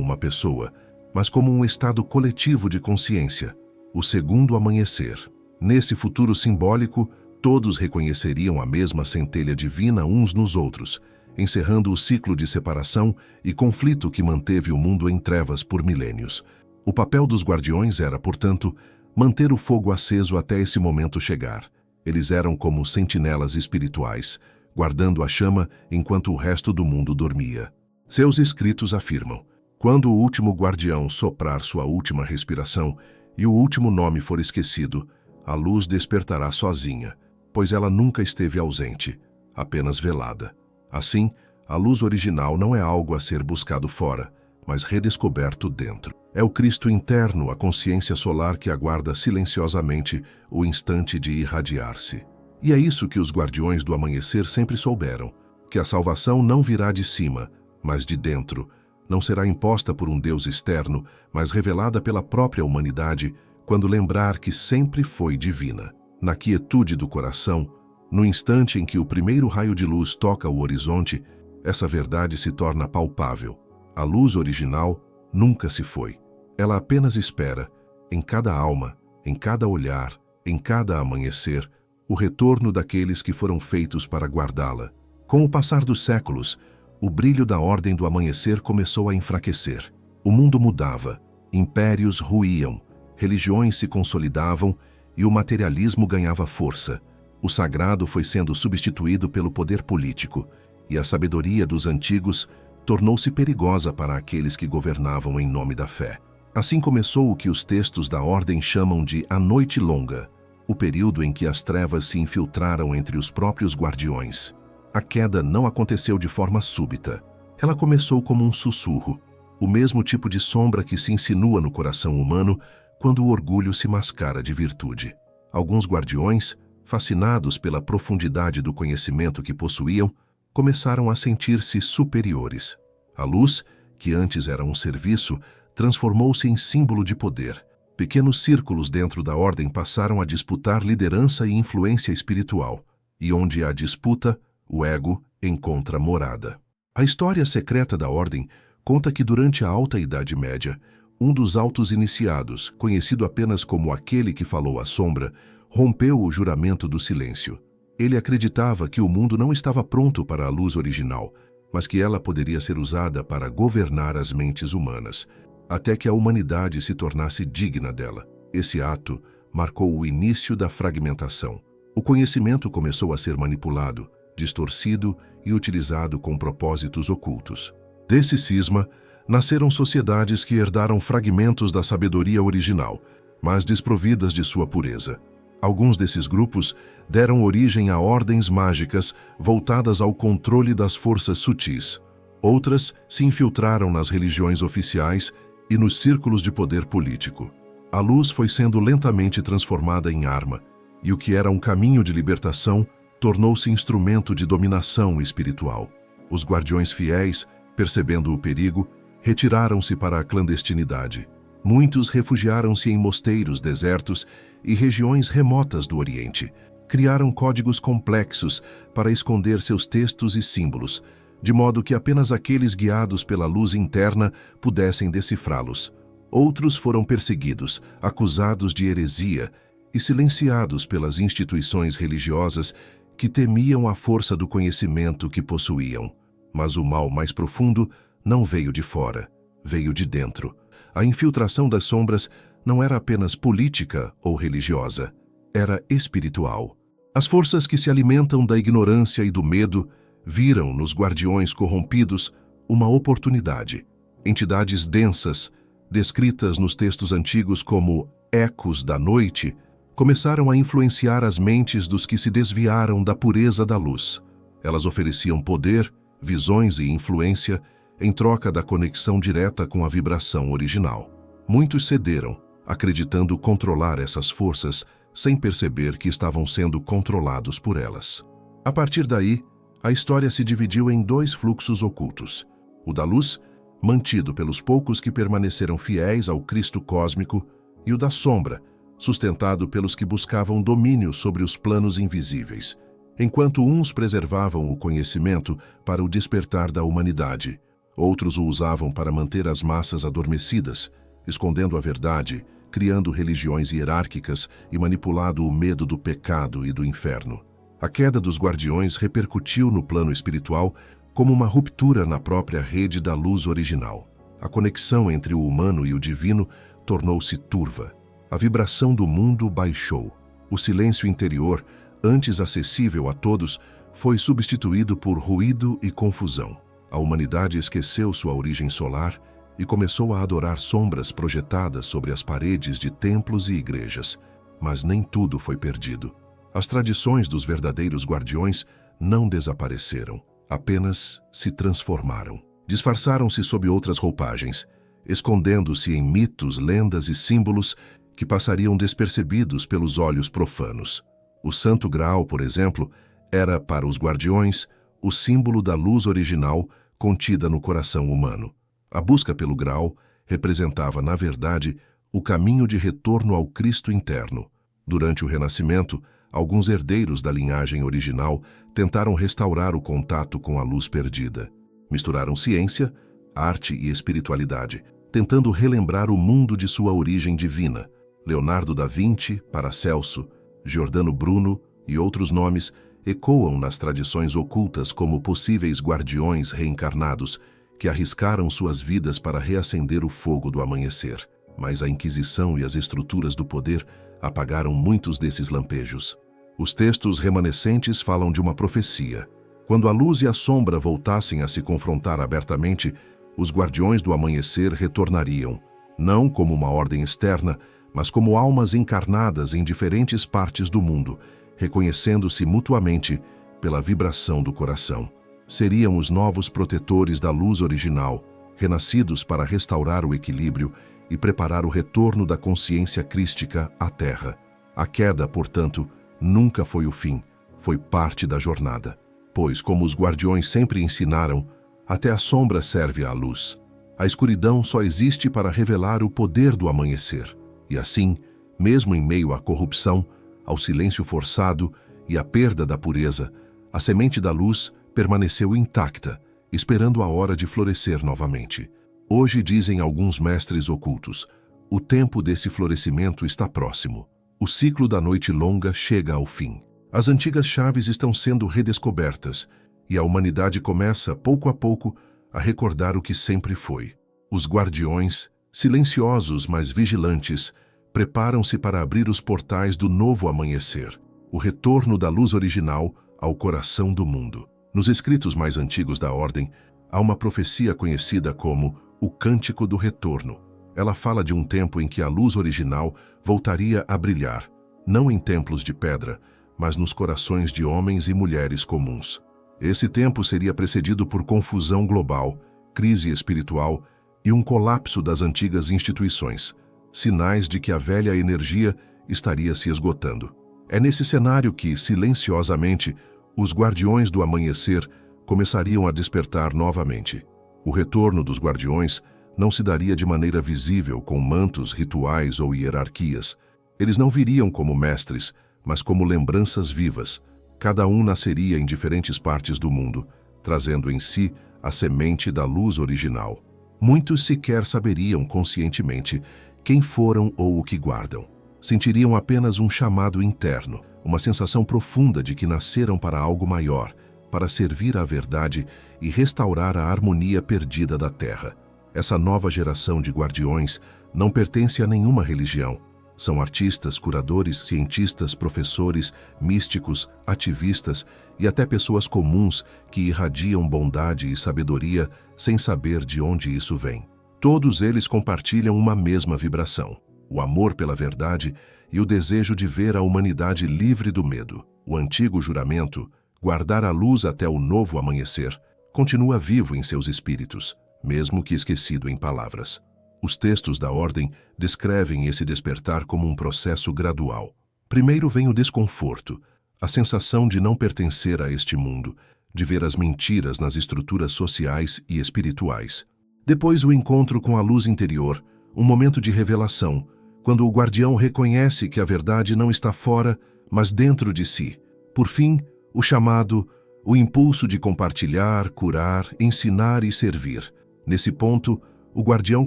uma pessoa, mas como um estado coletivo de consciência, o segundo amanhecer. Nesse futuro simbólico, todos reconheceriam a mesma centelha divina uns nos outros, encerrando o ciclo de separação e conflito que manteve o mundo em trevas por milênios. O papel dos guardiões era, portanto, manter o fogo aceso até esse momento chegar. Eles eram como sentinelas espirituais, guardando a chama enquanto o resto do mundo dormia. Seus escritos afirmam: quando o último guardião soprar sua última respiração e o último nome for esquecido, a luz despertará sozinha, pois ela nunca esteve ausente, apenas velada. Assim, a luz original não é algo a ser buscado fora, mas redescoberto dentro. É o Cristo interno, a consciência solar que aguarda silenciosamente o instante de irradiar-se. E é isso que os guardiões do amanhecer sempre souberam, que a salvação não virá de cima, mas de dentro. Não será imposta por um Deus externo, mas revelada pela própria humanidade, quando lembrar que sempre foi divina. Na quietude do coração, no instante em que o primeiro raio de luz toca o horizonte, essa verdade se torna palpável. A luz original nunca se foi. Ela apenas espera, em cada alma, em cada olhar, em cada amanhecer, o retorno daqueles que foram feitos para guardá-la. Com o passar dos séculos, o brilho da ordem do amanhecer começou a enfraquecer. O mundo mudava, impérios ruíam, religiões se consolidavam e o materialismo ganhava força. O sagrado foi sendo substituído pelo poder político, e a sabedoria dos antigos tornou-se perigosa para aqueles que governavam em nome da fé. Assim começou o que os textos da ordem chamam de a Noite Longa, o período em que as trevas se infiltraram entre os próprios guardiões. A queda não aconteceu de forma súbita. Ela começou como um sussurro, o mesmo tipo de sombra que se insinua no coração humano quando o orgulho se mascara de virtude. Alguns guardiões, fascinados pela profundidade do conhecimento que possuíam, começaram a sentir-se superiores. A luz, que antes era um serviço, transformou-se em símbolo de poder. Pequenos círculos dentro da ordem passaram a disputar liderança e influência espiritual, e onde há disputa, o ego encontra morada. A história secreta da ordem conta que durante a Alta Idade Média, um dos altos iniciados, conhecido apenas como aquele que falou à sombra, rompeu o juramento do silêncio. Ele acreditava que o mundo não estava pronto para a luz original, mas que ela poderia ser usada para governar as mentes humanas, até que a humanidade se tornasse digna dela. Esse ato marcou o início da fragmentação. O conhecimento começou a ser manipulado, distorcido e utilizado com propósitos ocultos. Desse cisma, nasceram sociedades que herdaram fragmentos da sabedoria original, mas desprovidas de sua pureza. Alguns desses grupos deram origem a ordens mágicas voltadas ao controle das forças sutis. Outras se infiltraram nas religiões oficiais e nos círculos de poder político. A luz foi sendo lentamente transformada em arma, e o que era um caminho de libertação tornou-se instrumento de dominação espiritual. Os guardiões fiéis, percebendo o perigo, retiraram-se para a clandestinidade. Muitos refugiaram-se em mosteiros desertos e regiões remotas do Oriente. Criaram códigos complexos para esconder seus textos e símbolos, de modo que apenas aqueles guiados pela luz interna pudessem decifrá-los. Outros foram perseguidos, acusados de heresia e silenciados pelas instituições religiosas que temiam a força do conhecimento que possuíam. Mas o mal mais profundo não veio de fora, veio de dentro. A infiltração das sombras não era apenas política ou religiosa, era espiritual. As forças que se alimentam da ignorância e do medo viram nos guardiões corrompidos uma oportunidade. Entidades densas, descritas nos textos antigos como ecos da noite, começaram a influenciar as mentes dos que se desviaram da pureza da luz. Elas ofereciam poder, visões e influência em troca da conexão direta com a vibração original. Muitos cederam, acreditando controlar essas forças sem perceber que estavam sendo controlados por elas. A partir daí, a história se dividiu em dois fluxos ocultos. O da luz, mantido pelos poucos que permaneceram fiéis ao Cristo cósmico, e o da sombra, sustentado pelos que buscavam domínio sobre os planos invisíveis. Enquanto uns preservavam o conhecimento para o despertar da humanidade, outros o usavam para manter as massas adormecidas, escondendo a verdade, criando religiões hierárquicas e manipulando o medo do pecado e do inferno. A queda dos guardiões repercutiu no plano espiritual como uma ruptura na própria rede da luz original. A conexão entre o humano e o divino tornou-se turva. A vibração do mundo baixou. O silêncio interior, antes acessível a todos, foi substituído por ruído e confusão. A humanidade esqueceu sua origem solar e começou a adorar sombras projetadas sobre as paredes de templos e igrejas. Mas nem tudo foi perdido. As tradições dos verdadeiros guardiões não desapareceram, apenas se transformaram. Disfarçaram-se sob outras roupagens, escondendo-se em mitos, lendas e símbolos que passariam despercebidos pelos olhos profanos. O Santo Graal, por exemplo, era, para os guardiões, o símbolo da luz original contida no coração humano. A busca pelo Graal representava, na verdade, o caminho de retorno ao Cristo interno. Durante o Renascimento, alguns herdeiros da linhagem original tentaram restaurar o contato com a luz perdida. Misturaram ciência, arte e espiritualidade, tentando relembrar o mundo de sua origem divina. Leonardo da Vinci, Paracelso, Giordano Bruno e outros nomes ecoam nas tradições ocultas como possíveis guardiões reencarnados que arriscaram suas vidas para reacender o fogo do amanhecer. Mas a Inquisição e as estruturas do poder apagaram muitos desses lampejos. Os textos remanescentes falam de uma profecia. Quando a luz e a sombra voltassem a se confrontar abertamente, os guardiões do amanhecer retornariam, não como uma ordem externa, mas como almas encarnadas em diferentes partes do mundo, reconhecendo-se mutuamente pela vibração do coração. Seriam os novos protetores da luz original, renascidos para restaurar o equilíbrio e preparar o retorno da consciência crística à Terra. A queda, portanto, nunca foi o fim, foi parte da jornada. Pois, como os guardiões sempre ensinaram, até a sombra serve à luz. A escuridão só existe para revelar o poder do amanhecer. E assim, mesmo em meio à corrupção, ao silêncio forçado e à perda da pureza, a semente da luz permaneceu intacta, esperando a hora de florescer novamente. Hoje dizem alguns mestres ocultos, o tempo desse florescimento está próximo. O ciclo da noite longa chega ao fim. As antigas chaves estão sendo redescobertas e a humanidade começa, pouco a pouco, a recordar o que sempre foi. Os guardiões, silenciosos mas vigilantes, preparam-se para abrir os portais do novo amanhecer, o retorno da luz original ao coração do mundo. Nos escritos mais antigos da Ordem, há uma profecia conhecida como o Cântico do Retorno. Ela fala de um tempo em que a luz original voltaria a brilhar, não em templos de pedra, mas nos corações de homens e mulheres comuns. Esse tempo seria precedido por confusão global, crise espiritual e um colapso das antigas instituições, sinais de que a velha energia estaria se esgotando. É nesse cenário que, silenciosamente, os guardiões do amanhecer começariam a despertar novamente. O retorno dos guardiões não se daria de maneira visível com mantos, rituais ou hierarquias. Eles não viriam como mestres, mas como lembranças vivas. Cada um nasceria em diferentes partes do mundo, trazendo em si a semente da luz original. Muitos sequer saberiam conscientemente quem foram ou o que guardam. Sentiriam apenas um chamado interno, uma sensação profunda de que nasceram para algo maior, para servir à verdade e restaurar a harmonia perdida da Terra. Essa nova geração de guardiões não pertence a nenhuma religião. São artistas, curadores, cientistas, professores, místicos, ativistas e até pessoas comuns que irradiam bondade e sabedoria sem saber de onde isso vem. Todos eles compartilham uma mesma vibração, o amor pela verdade e o desejo de ver a humanidade livre do medo. O antigo juramento, guardar a luz até o novo amanhecer, continua vivo em seus espíritos, mesmo que esquecido em palavras. Os textos da Ordem descrevem esse despertar como um processo gradual. Primeiro vem o desconforto, a sensação de não pertencer a este mundo, de ver as mentiras nas estruturas sociais e espirituais. Depois o encontro com a luz interior, um momento de revelação, quando o guardião reconhece que a verdade não está fora, mas dentro de si. Por fim, O chamado, o impulso de compartilhar, curar, ensinar e servir. Nesse ponto, o guardião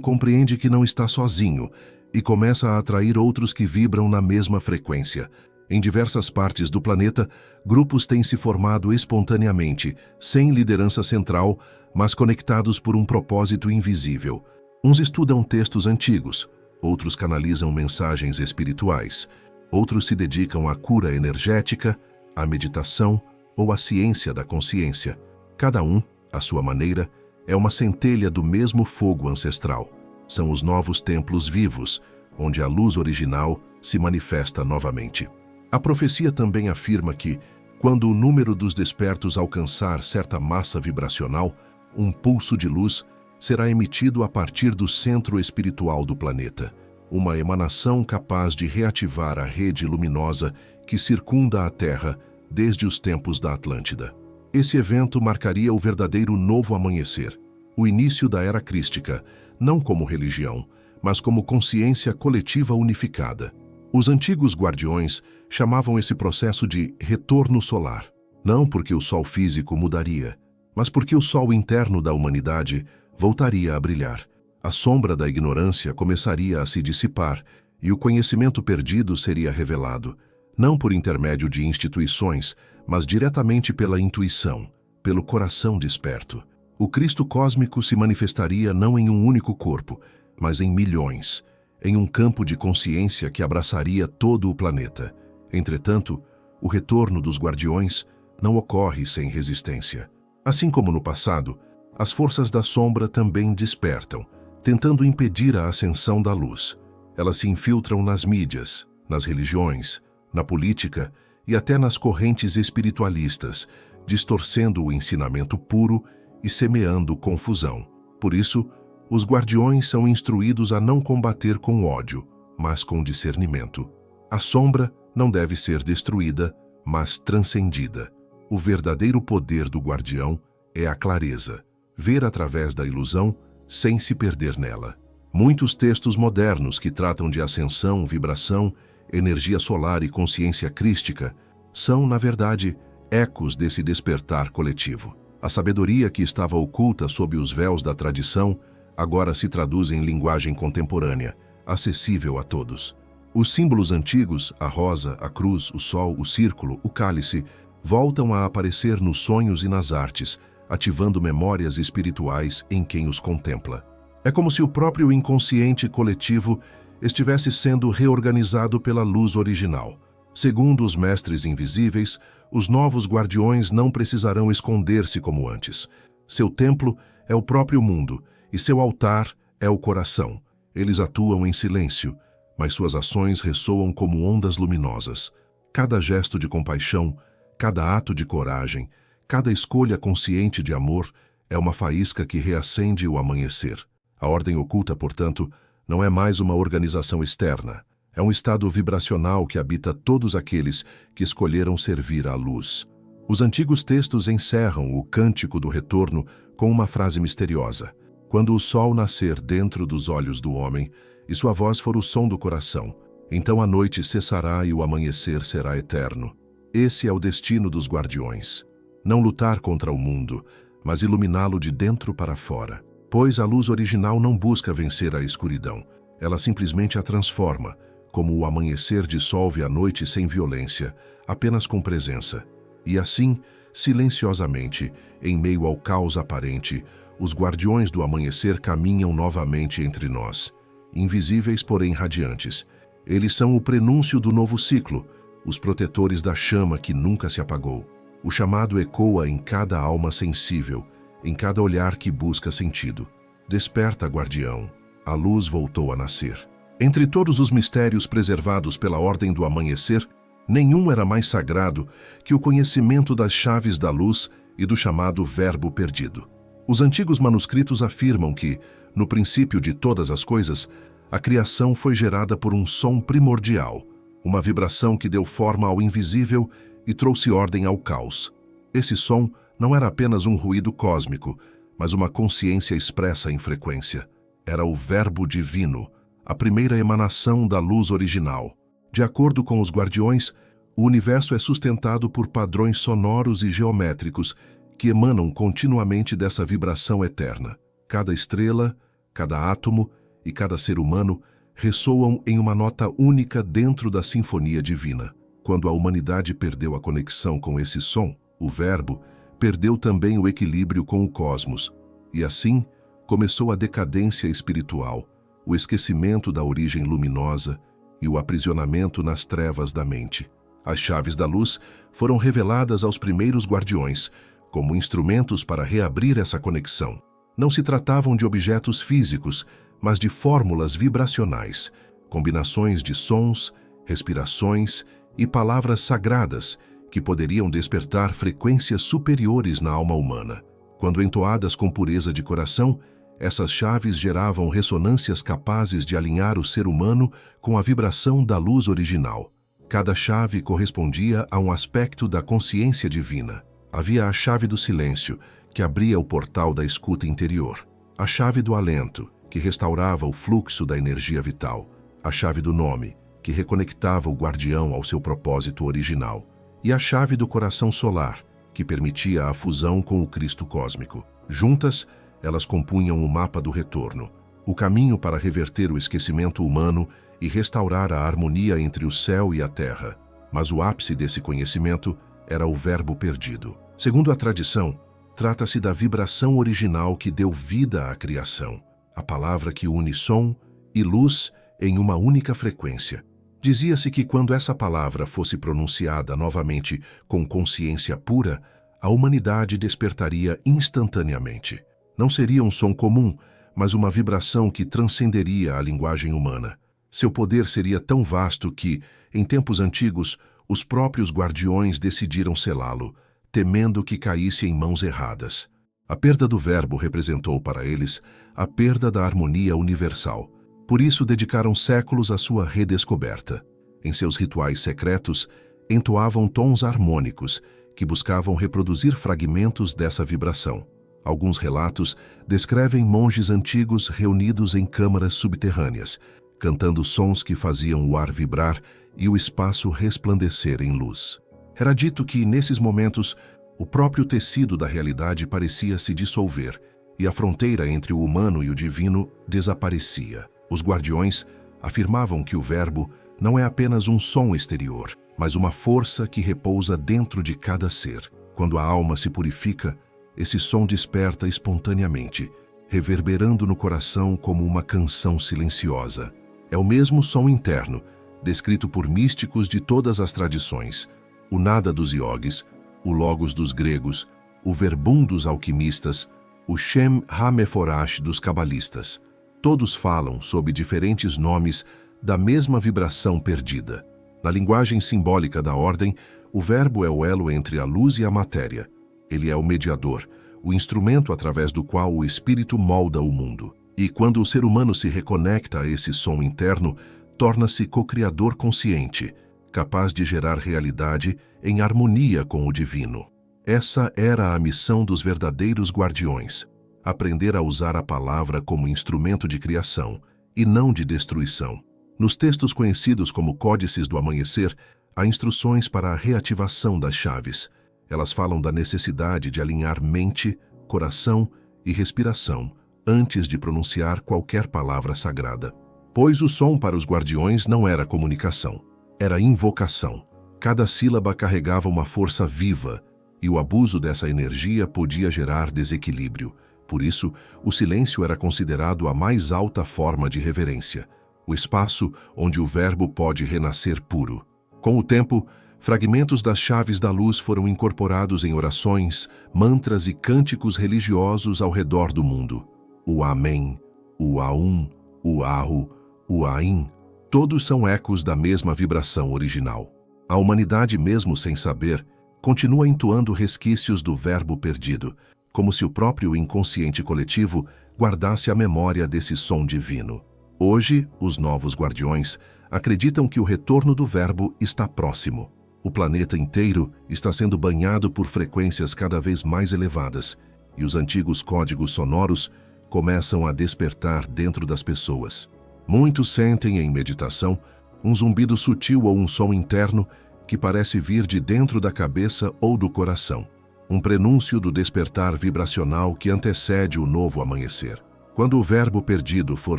compreende que não está sozinho e começa a atrair outros que vibram na mesma frequência. Em diversas partes do planeta, grupos têm se formado espontaneamente, sem liderança central, mas conectados por um propósito invisível. Uns estudam textos antigos, outros canalizam mensagens espirituais, outros se dedicam à cura energética, à meditação ou à ciência da consciência. Cada um, à sua maneira, é uma centelha do mesmo fogo ancestral. São os novos templos vivos, onde a luz original se manifesta novamente. A profecia também afirma que, quando o número dos despertos alcançar certa massa vibracional, um pulso de luz será emitido a partir do centro espiritual do planeta, uma emanação capaz de reativar a rede luminosa que circunda a Terra desde os tempos da Atlântida. Esse evento marcaria o verdadeiro novo amanhecer, o início da Era Crística, não como religião, mas como consciência coletiva unificada. Os antigos guardiões chamavam esse processo de retorno solar, não porque o sol físico mudaria, mas porque o sol interno da humanidade voltaria a brilhar. A sombra da ignorância começaria a se dissipar e o conhecimento perdido seria revelado, não por intermédio de instituições, mas diretamente pela intuição, pelo coração desperto. O Cristo cósmico se manifestaria não em um único corpo, mas em milhões, em um campo de consciência que abraçaria todo o planeta. Entretanto, o retorno dos guardiões não ocorre sem resistência. Assim como no passado, as forças da sombra também despertam, tentando impedir a ascensão da luz. Elas se infiltram nas mídias, nas religiões, na política e até nas correntes espiritualistas, distorcendo o ensinamento puro e semeando confusão. Por isso, os guardiões são instruídos a não combater com ódio, mas com discernimento. A sombra não deve ser destruída, mas transcendida. O verdadeiro poder do guardião é a clareza, ver através da ilusão sem se perder nela. Muitos textos modernos que tratam de ascensão, vibração, energia solar e consciência crística são, na verdade, ecos desse despertar coletivo. A sabedoria que estava oculta sob os véus da tradição agora se traduz em linguagem contemporânea, acessível a todos. Os símbolos antigos, a rosa, a cruz, o sol, o círculo, o cálice, voltam a aparecer nos sonhos e nas artes, ativando memórias espirituais em quem os contempla. É como se o próprio inconsciente coletivo estivesse sendo reorganizado pela luz original. Segundo os mestres invisíveis, os novos guardiões não precisarão esconder-se como antes. Seu templo é o próprio mundo e seu altar é o coração. Eles atuam em silêncio, mas suas ações ressoam como ondas luminosas. Cada gesto de compaixão, cada ato de coragem, cada escolha consciente de amor é uma faísca que reacende o amanhecer. A ordem oculta, portanto, não é mais uma organização externa. É um estado vibracional que habita todos aqueles que escolheram servir à luz. Os antigos textos encerram o Cântico do Retorno com uma frase misteriosa: quando o sol nascer dentro dos olhos do homem e sua voz for o som do coração, então a noite cessará e o amanhecer será eterno. Esse é o destino dos guardiões. Não lutar contra o mundo, mas iluminá-lo de dentro para fora. Pois a luz original não busca vencer a escuridão. Ela simplesmente a transforma, como o amanhecer dissolve a noite sem violência, apenas com presença. E assim, silenciosamente, em meio ao caos aparente, os guardiões do amanhecer caminham novamente entre nós. Invisíveis, porém radiantes. Eles são o prenúncio do novo ciclo, os protetores da chama que nunca se apagou. O chamado ecoa em cada alma sensível, em cada olhar que busca sentido. Desperta, guardião. A luz voltou a nascer. Entre todos os mistérios preservados pela ordem do amanhecer, nenhum era mais sagrado que o conhecimento das chaves da luz e do chamado verbo perdido. Os antigos manuscritos afirmam que, no princípio de todas as coisas, a criação foi gerada por um som primordial, uma vibração que deu forma ao invisível e trouxe ordem ao caos. Esse som não era apenas um ruído cósmico, mas uma consciência expressa em frequência. Era o Verbo Divino, a primeira emanação da luz original. De acordo com os guardiões, O universo é sustentado por padrões sonoros e geométricos que emanam continuamente dessa vibração eterna. Cada estrela, cada átomo e cada ser humano ressoam em uma nota única dentro da sinfonia divina. Quando a humanidade perdeu a conexão com esse som, o Verbo perdeu também o equilíbrio com o cosmos, e assim começou a decadência espiritual, o esquecimento da origem luminosa e o aprisionamento nas trevas da mente. As chaves da luz foram reveladas aos primeiros guardiões, como instrumentos para reabrir essa conexão. Não se tratavam de objetos físicos, mas de fórmulas vibracionais, combinações de sons, respirações e palavras sagradas que poderiam despertar frequências superiores na alma humana. Quando entoadas com pureza de coração, essas chaves geravam ressonâncias capazes de alinhar o ser humano com a vibração da luz original. Cada chave correspondia a um aspecto da consciência divina. Havia a chave do silêncio, que abria o portal da escuta interior. A chave do alento, que restaurava o fluxo da energia vital. A chave do nome, que reconectava o guardião ao seu propósito original. E a chave do coração solar, que permitia a fusão com o Cristo cósmico. Juntas, elas compunham o mapa do retorno, o caminho para reverter o esquecimento humano e restaurar a harmonia entre o céu e a terra. Mas o ápice desse conhecimento era o Verbo perdido. Segundo a tradição, trata-se da vibração original que deu vida à criação, a palavra que une som e luz em uma única frequência. Dizia-se que quando essa palavra fosse pronunciada novamente com consciência pura, a humanidade despertaria instantaneamente. Não seria um som comum, mas uma vibração que transcenderia a linguagem humana. Seu poder seria tão vasto que, em tempos antigos, os próprios guardiões decidiram selá-lo, temendo que caísse em mãos erradas. A perda do Verbo representou para eles a perda da harmonia universal. Por isso dedicaram séculos à sua redescoberta. Em seus rituais secretos, entoavam tons harmônicos que buscavam reproduzir fragmentos dessa vibração. Alguns relatos descrevem monges antigos reunidos em câmaras subterrâneas, cantando sons que faziam o ar vibrar e o espaço resplandecer em luz. Era dito que, nesses momentos, o próprio tecido da realidade parecia se dissolver e a fronteira entre o humano e o divino desaparecia. Os guardiões afirmavam que o Verbo não é apenas um som exterior, mas uma força que repousa dentro de cada ser. Quando a alma se purifica, esse som desperta espontaneamente, reverberando no coração como uma canção silenciosa. É o mesmo som interno, descrito por místicos de todas as tradições, o nada dos iogues, o logos dos gregos, o verbum dos alquimistas, o Shem HaMeforash dos cabalistas. Todos falam, sob diferentes nomes, da mesma vibração perdida. Na linguagem simbólica da ordem, o Verbo é o elo entre a luz e a matéria. Ele é o mediador, o instrumento através do qual o espírito molda o mundo. E quando o ser humano se reconecta a esse som interno, torna-se co-criador consciente, capaz de gerar realidade em harmonia com o divino. Essa era a missão dos verdadeiros guardiões: aprender a usar a palavra como instrumento de criação e não de destruição. Nos textos conhecidos como Códices do Amanhecer, há instruções para a reativação das chaves. Elas falam da necessidade de alinhar mente, coração e respiração antes de pronunciar qualquer palavra sagrada. Pois o som para os guardiões não era comunicação, era invocação. Cada sílaba carregava uma força viva e o abuso dessa energia podia gerar desequilíbrio. Por isso, o silêncio era considerado a mais alta forma de reverência, o espaço onde o Verbo pode renascer puro. Com o tempo, fragmentos das chaves da luz foram incorporados em orações, mantras e cânticos religiosos ao redor do mundo. O Amém, o Aum, o Ahu, o Ain, todos são ecos da mesma vibração original. A humanidade, mesmo sem saber, continua entoando resquícios do Verbo perdido, como se o próprio inconsciente coletivo guardasse a memória desse som divino. Hoje, os novos guardiões acreditam que o retorno do Verbo está próximo. O planeta inteiro está sendo banhado por frequências cada vez mais elevadas, e os antigos códigos sonoros começam a despertar dentro das pessoas. Muitos sentem em meditação um zumbido sutil ou um som interno que parece vir de dentro da cabeça ou do coração. Um prenúncio do despertar vibracional que antecede o novo amanhecer. Quando o verbo perdido for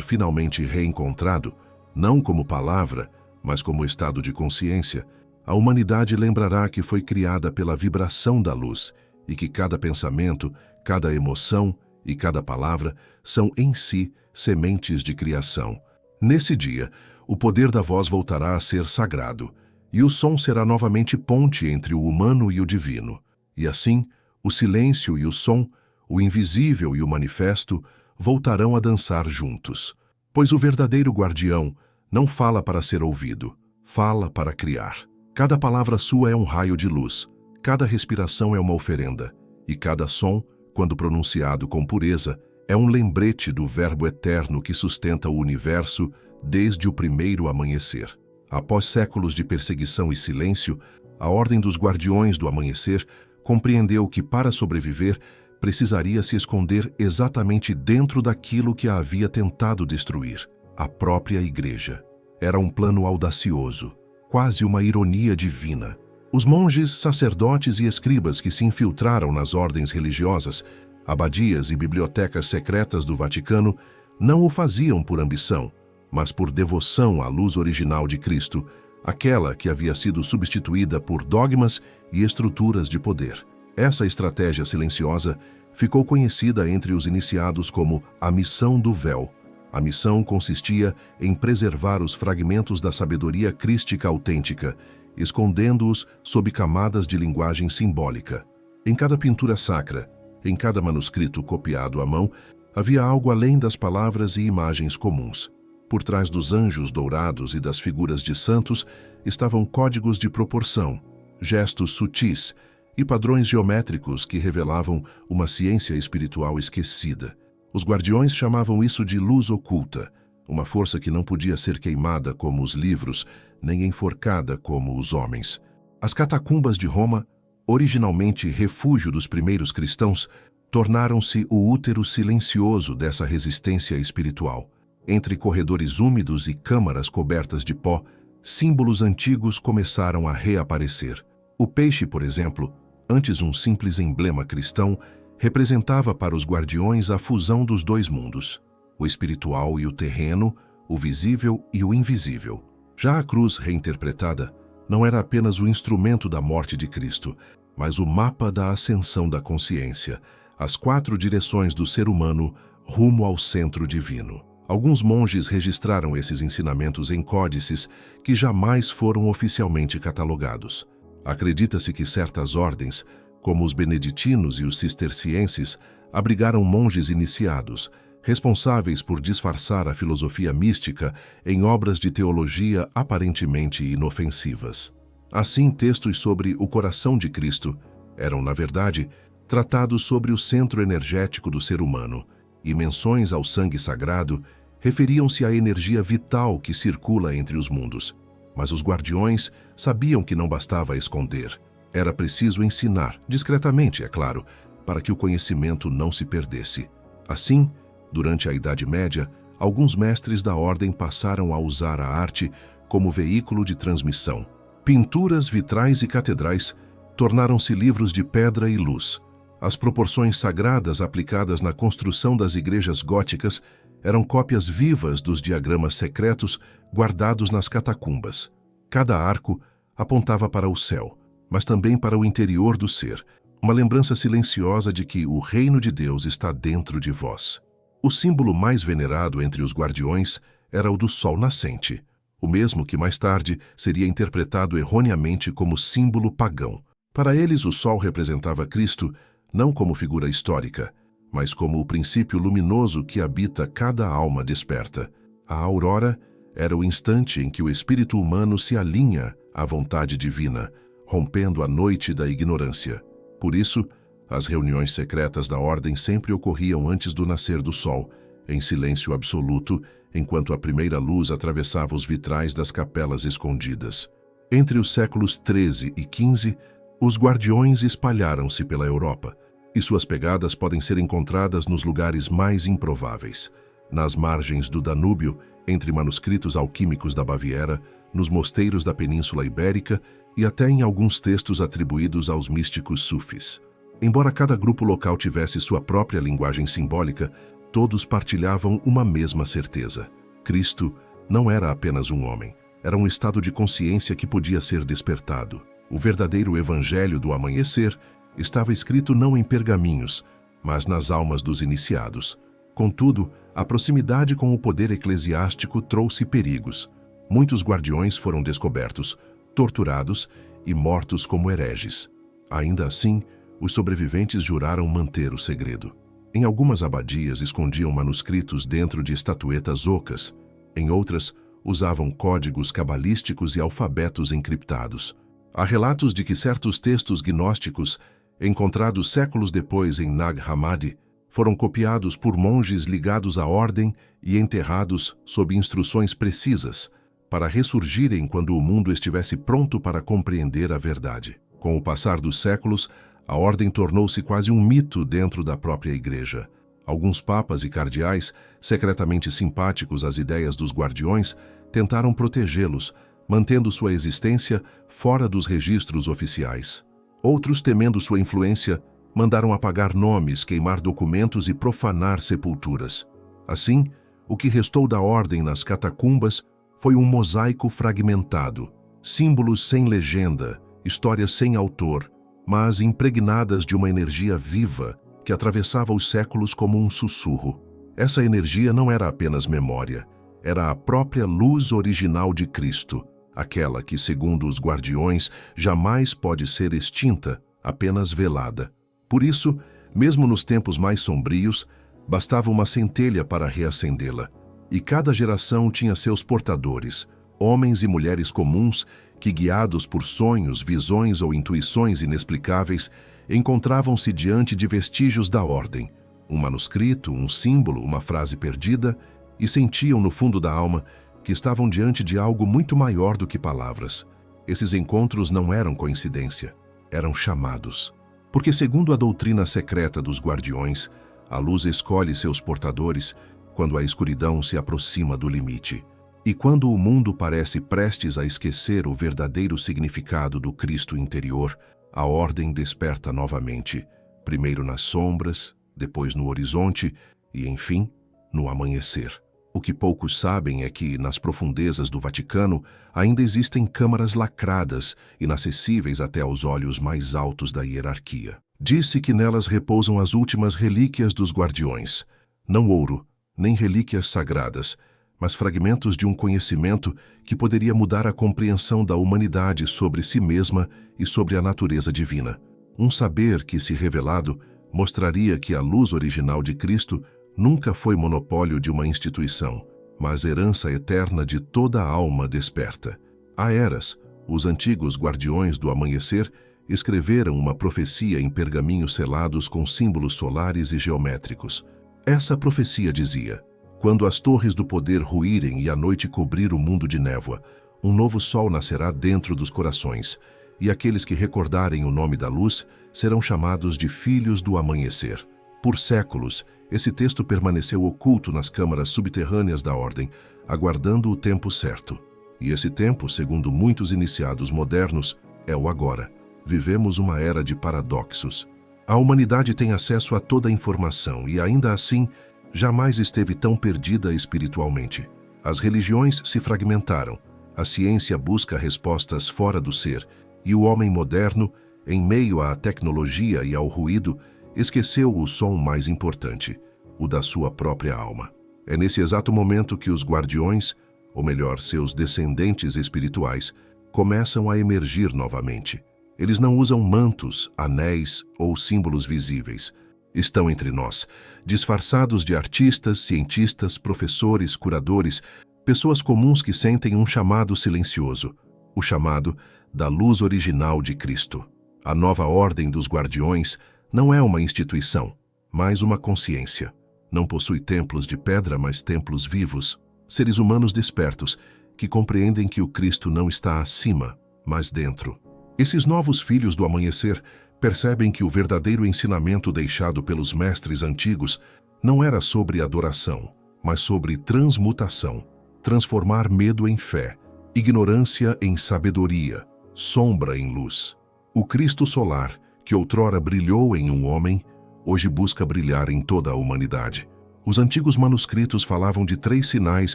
finalmente reencontrado, não como palavra, mas como estado de consciência, a humanidade lembrará que foi criada pela vibração da luz e que cada pensamento, cada emoção e cada palavra são em si sementes de criação. Nesse dia, o poder da voz voltará a ser sagrado, e o som será novamente ponte entre o humano e o divino. E assim, o silêncio e o som, o invisível e o manifesto, voltarão a dançar juntos. Pois o verdadeiro guardião não fala para ser ouvido, fala para criar. Cada palavra sua é um raio de luz, cada respiração é uma oferenda, e cada som, quando pronunciado com pureza, é um lembrete do Verbo eterno que sustenta o universo desde o primeiro amanhecer. Após séculos de perseguição e silêncio, a Ordem dos Guardiões do Amanhecer compreendeu que, para sobreviver, precisaria se esconder exatamente dentro daquilo que a havia tentado destruir, a própria Igreja. Era um plano audacioso, quase uma ironia divina. Os monges, sacerdotes e escribas que se infiltraram nas ordens religiosas, abadias e bibliotecas secretas do Vaticano, não o faziam por ambição, mas por devoção à luz original de Cristo, aquela que havia sido substituída por dogmas e estruturas de poder. Essa estratégia silenciosa ficou conhecida entre os iniciados como a Missão do Véu. A missão consistia em preservar os fragmentos da sabedoria crística autêntica, escondendo-os sob camadas de linguagem simbólica. Em cada pintura sacra, em cada manuscrito copiado à mão, havia algo além das palavras e imagens comuns. Por trás dos anjos dourados e das figuras de santos estavam códigos de proporção, gestos sutis e padrões geométricos que revelavam uma ciência espiritual esquecida. Os guardiões chamavam isso de luz oculta, uma força que não podia ser queimada como os livros, nem enforcada como os homens. As catacumbas de Roma, originalmente refúgio dos primeiros cristãos, tornaram-se o útero silencioso dessa resistência espiritual. Entre corredores úmidos e câmaras cobertas de pó, símbolos antigos começaram a reaparecer. O peixe, por exemplo, antes um simples emblema cristão, representava para os guardiões a fusão dos dois mundos, o espiritual e o terreno, o visível e o invisível. Já a cruz reinterpretada não era apenas o instrumento da morte de Cristo, mas o mapa da ascensão da consciência, as 4 direções do ser humano rumo ao centro divino. Alguns monges registraram esses ensinamentos em códices que jamais foram oficialmente catalogados. Acredita-se que certas ordens, como os beneditinos e os cistercienses, abrigaram monges iniciados, responsáveis por disfarçar a filosofia mística em obras de teologia aparentemente inofensivas. Assim, textos sobre o coração de Cristo eram, na verdade, tratados sobre o centro energético do ser humano, e menções ao sangue sagrado referiam-se à energia vital que circula entre os mundos. Mas os guardiões sabiam que não bastava esconder. Era preciso ensinar, discretamente, é claro, para que o conhecimento não se perdesse. Assim, durante a Idade Média, alguns mestres da ordem passaram a usar a arte como veículo de transmissão. Pinturas, vitrais e catedrais tornaram-se livros de pedra e luz. As proporções sagradas aplicadas na construção das igrejas góticas eram cópias vivas dos diagramas secretos guardados nas catacumbas. Cada arco apontava para o céu, mas também para o interior do ser, uma lembrança silenciosa de que o reino de Deus está dentro de vós. O símbolo mais venerado entre os guardiões era o do sol nascente, o mesmo que mais tarde seria interpretado erroneamente como símbolo pagão. Para eles, o sol representava Cristo não como figura histórica, mas como o princípio luminoso que habita cada alma desperta. A aurora era o instante em que o espírito humano se alinha à vontade divina, rompendo a noite da ignorância. Por isso, as reuniões secretas da ordem sempre ocorriam antes do nascer do sol, em silêncio absoluto, enquanto a primeira luz atravessava os vitrais das capelas escondidas. Entre os séculos XIII e XV, os guardiões espalharam-se pela Europa, e suas pegadas podem ser encontradas nos lugares mais improváveis. Nas margens do Danúbio, entre manuscritos alquímicos da Baviera, nos mosteiros da Península Ibérica e até em alguns textos atribuídos aos místicos sufis. Embora cada grupo local tivesse sua própria linguagem simbólica, todos partilhavam uma mesma certeza. Cristo não era apenas um homem, era um estado de consciência que podia ser despertado. O verdadeiro evangelho do amanhecer estava escrito não em pergaminhos, mas nas almas dos iniciados. Contudo, a proximidade com o poder eclesiástico trouxe perigos. Muitos guardiões foram descobertos, torturados e mortos como hereges. Ainda assim, os sobreviventes juraram manter o segredo. Em algumas abadias escondiam manuscritos dentro de estatuetas ocas. Em outras, usavam códigos cabalísticos e alfabetos encriptados. Há relatos de que certos textos gnósticos, encontrados séculos depois em Nag Hammadi, foram copiados por monges ligados à ordem e enterrados sob instruções precisas, para ressurgirem quando o mundo estivesse pronto para compreender a verdade. Com o passar dos séculos, a ordem tornou-se quase um mito dentro da própria igreja. Alguns papas e cardeais, secretamente simpáticos às ideias dos guardiões, tentaram protegê-los, mantendo sua existência fora dos registros oficiais. Outros, temendo sua influência, mandaram apagar nomes, queimar documentos e profanar sepulturas. Assim, o que restou da ordem nas catacumbas foi um mosaico fragmentado, símbolos sem legenda, histórias sem autor, mas impregnadas de uma energia viva que atravessava os séculos como um sussurro. Essa energia não era apenas memória, era a própria luz original de Cristo, aquela que, segundo os guardiões, jamais pode ser extinta, apenas velada. Por isso, mesmo nos tempos mais sombrios, bastava uma centelha para reacendê-la. E cada geração tinha seus portadores, homens e mulheres comuns que, guiados por sonhos, visões ou intuições inexplicáveis, encontravam-se diante de vestígios da ordem, um manuscrito, um símbolo, uma frase perdida, e sentiam no fundo da alma que estavam diante de algo muito maior do que palavras. Esses encontros não eram coincidência, eram chamados. Porque, segundo a doutrina secreta dos guardiões, a luz escolhe seus portadores quando a escuridão se aproxima do limite. E quando o mundo parece prestes a esquecer o verdadeiro significado do Cristo interior, a ordem desperta novamente, primeiro nas sombras, depois no horizonte e, enfim, no amanhecer. O que poucos sabem é que, nas profundezas do Vaticano, ainda existem câmaras lacradas, inacessíveis até aos olhos mais altos da hierarquia. Diz-se que nelas repousam as últimas relíquias dos guardiões, não ouro, nem relíquias sagradas, mas fragmentos de um conhecimento que poderia mudar a compreensão da humanidade sobre si mesma e sobre a natureza divina. Um saber que, se revelado, mostraria que a luz original de Cristo nunca foi monopólio de uma instituição, mas herança eterna de toda a alma desperta. Há eras, os antigos guardiões do amanhecer escreveram uma profecia em pergaminhos selados com símbolos solares e geométricos. Essa profecia dizia: quando as torres do poder ruírem e a noite cobrir o mundo de névoa, um novo sol nascerá dentro dos corações, e aqueles que recordarem o nome da luz serão chamados de filhos do amanhecer. Por séculos, esse texto permaneceu oculto nas câmaras subterrâneas da ordem, aguardando o tempo certo. E esse tempo, segundo muitos iniciados modernos, é o agora. Vivemos uma era de paradoxos. A humanidade tem acesso a toda a informação e, ainda assim, jamais esteve tão perdida espiritualmente. As religiões se fragmentaram, a ciência busca respostas fora do ser, e o homem moderno, em meio à tecnologia e ao ruído, esqueceu o som mais importante, o da sua própria alma. É nesse exato momento que os guardiões, ou melhor, seus descendentes espirituais, começam a emergir novamente. Eles não usam mantos, anéis ou símbolos visíveis. Estão entre nós, disfarçados de artistas, cientistas, professores, curadores, pessoas comuns que sentem um chamado silencioso, o chamado da luz original de Cristo. A nova ordem dos guardiões não é uma instituição, mas uma consciência. Não possui templos de pedra, mas templos vivos, seres humanos despertos, que compreendem que o Cristo não está acima, mas dentro. Esses novos filhos do amanhecer percebem que o verdadeiro ensinamento deixado pelos mestres antigos não era sobre adoração, mas sobre transmutação. transformar medo em fé, ignorância em sabedoria, sombra em luz. O Cristo solar, que outrora brilhou em um homem, hoje busca brilhar em toda a humanidade. Os antigos manuscritos falavam de 3 sinais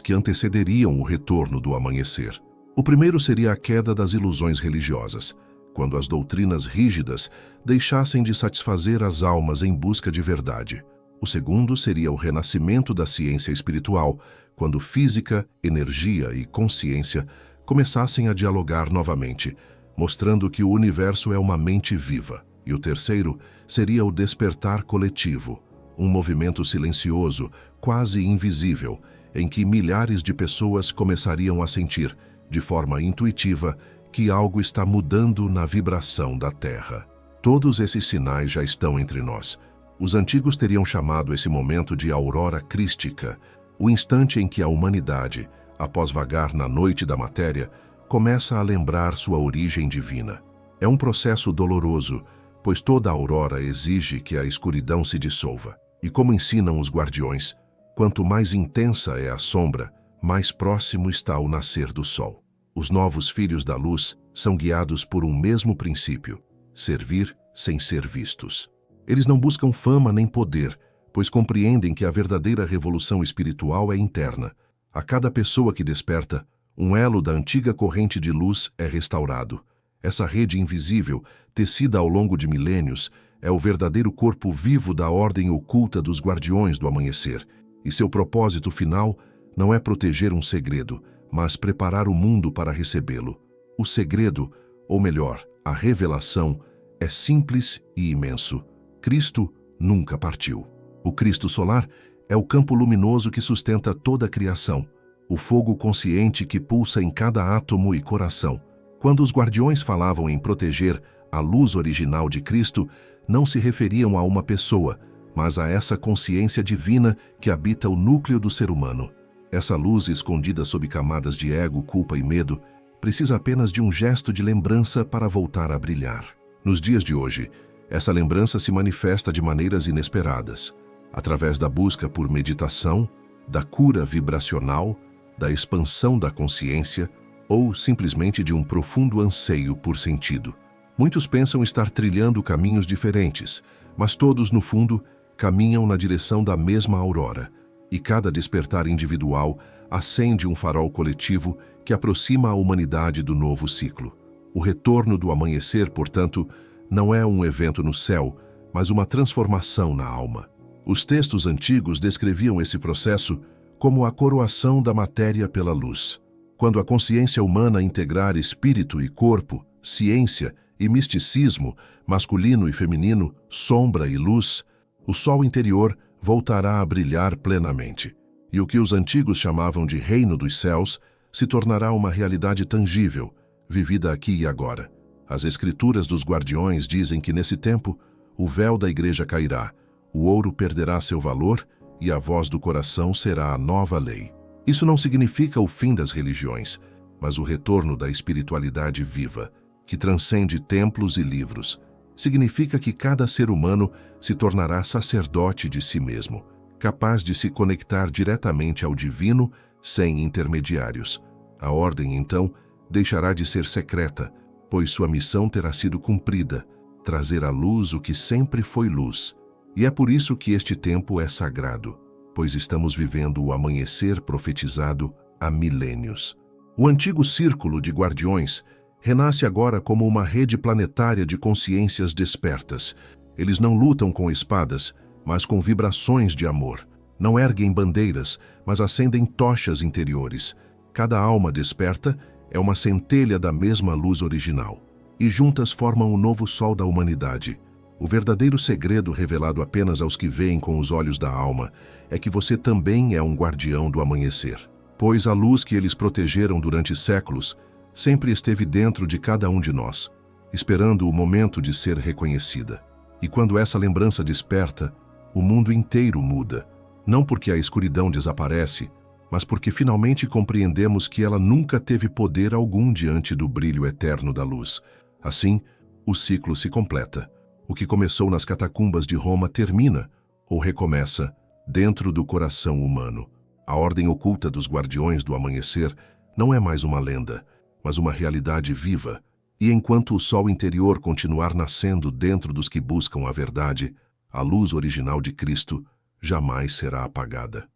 que antecederiam o retorno do amanhecer. O primeiro seria a queda das ilusões religiosas, quando as doutrinas rígidas deixassem de satisfazer as almas em busca de verdade. O segundo seria o renascimento da ciência espiritual, quando física, energia e consciência começassem a dialogar novamente, mostrando que o universo é uma mente viva. E o terceiro seria o despertar coletivo, um movimento silencioso, quase invisível, em que milhares de pessoas começariam a sentir, de forma intuitiva, que algo está mudando na vibração da Terra. Todos esses sinais já estão entre nós. Os antigos teriam chamado esse momento de aurora crística, o instante em que a humanidade, após vagar na noite da matéria, começa a lembrar sua origem divina. É um processo doloroso, pois toda aurora exige que a escuridão se dissolva. E como ensinam os guardiões, quanto mais intensa é a sombra, mais próximo está o nascer do sol. Os novos filhos da luz são guiados por um mesmo princípio: servir sem ser vistos. Eles não buscam fama nem poder, pois compreendem que a verdadeira revolução espiritual é interna. A cada pessoa que desperta, um elo da antiga corrente de luz é restaurado. Essa rede invisível, tecida ao longo de milênios, é o verdadeiro corpo vivo da ordem oculta dos guardiões do amanhecer, e seu propósito final não é proteger um segredo, mas preparar o mundo para recebê-lo. O segredo, ou melhor, a revelação, é simples e imenso. Cristo nunca partiu. O Cristo solar é o campo luminoso que sustenta toda a criação, o fogo consciente que pulsa em cada átomo e coração. Quando os guardiões falavam em proteger a luz original de Cristo, não se referiam a uma pessoa, mas a essa consciência divina que habita o núcleo do ser humano. Essa luz, escondida sob camadas de ego, culpa e medo, precisa apenas de um gesto de lembrança para voltar a brilhar. Nos dias de hoje, essa lembrança se manifesta de maneiras inesperadas, através da busca por meditação, da cura vibracional, da expansão da consciência ou simplesmente de um profundo anseio por sentido. Muitos pensam estar trilhando caminhos diferentes, mas todos, no fundo, caminham na direção da mesma aurora, e cada despertar individual acende um farol coletivo que aproxima a humanidade do novo ciclo. O retorno do amanhecer, portanto, não é um evento no céu, mas uma transformação na alma. Os textos antigos descreviam esse processo como a coroação da matéria pela luz. Quando a consciência humana integrar espírito e corpo, ciência e misticismo, masculino e feminino, sombra e luz, o sol interior voltará a brilhar plenamente. E o que os antigos chamavam de reino dos céus se tornará uma realidade tangível, vivida aqui e agora. As escrituras dos guardiões dizem que nesse tempo o véu da igreja cairá, o ouro perderá seu valor e a voz do coração será a nova lei. Isso não significa o fim das religiões, mas o retorno da espiritualidade viva, que transcende templos e livros. Significa que cada ser humano se tornará sacerdote de si mesmo, capaz de se conectar diretamente ao divino sem intermediários. A ordem, então, deixará de ser secreta, pois sua missão terá sido cumprida, trazer à luz o que sempre foi luz. E é por isso que este tempo é sagrado, pois estamos vivendo o amanhecer profetizado há milênios. O antigo círculo de guardiões renasce agora como uma rede planetária de consciências despertas. Eles não lutam com espadas, mas com vibrações de amor. Não erguem bandeiras, mas acendem tochas interiores. Cada alma desperta é uma centelha da mesma luz original, e juntas formam o novo sol da humanidade. O verdadeiro segredo revelado apenas aos que veem com os olhos da alma é que você também é um guardião do amanhecer, pois a luz que eles protegeram durante séculos sempre esteve dentro de cada um de nós, esperando o momento de ser reconhecida. E quando essa lembrança desperta, o mundo inteiro muda, não porque a escuridão desaparece, mas porque finalmente compreendemos que ela nunca teve poder algum diante do brilho eterno da luz. Assim, o ciclo se completa. O que começou nas catacumbas de Roma termina, ou recomeça, dentro do coração humano. A ordem oculta dos guardiões do amanhecer não é mais uma lenda, mas uma realidade viva, e enquanto o sol interior continuar nascendo dentro dos que buscam a verdade, a luz original de Cristo jamais será apagada.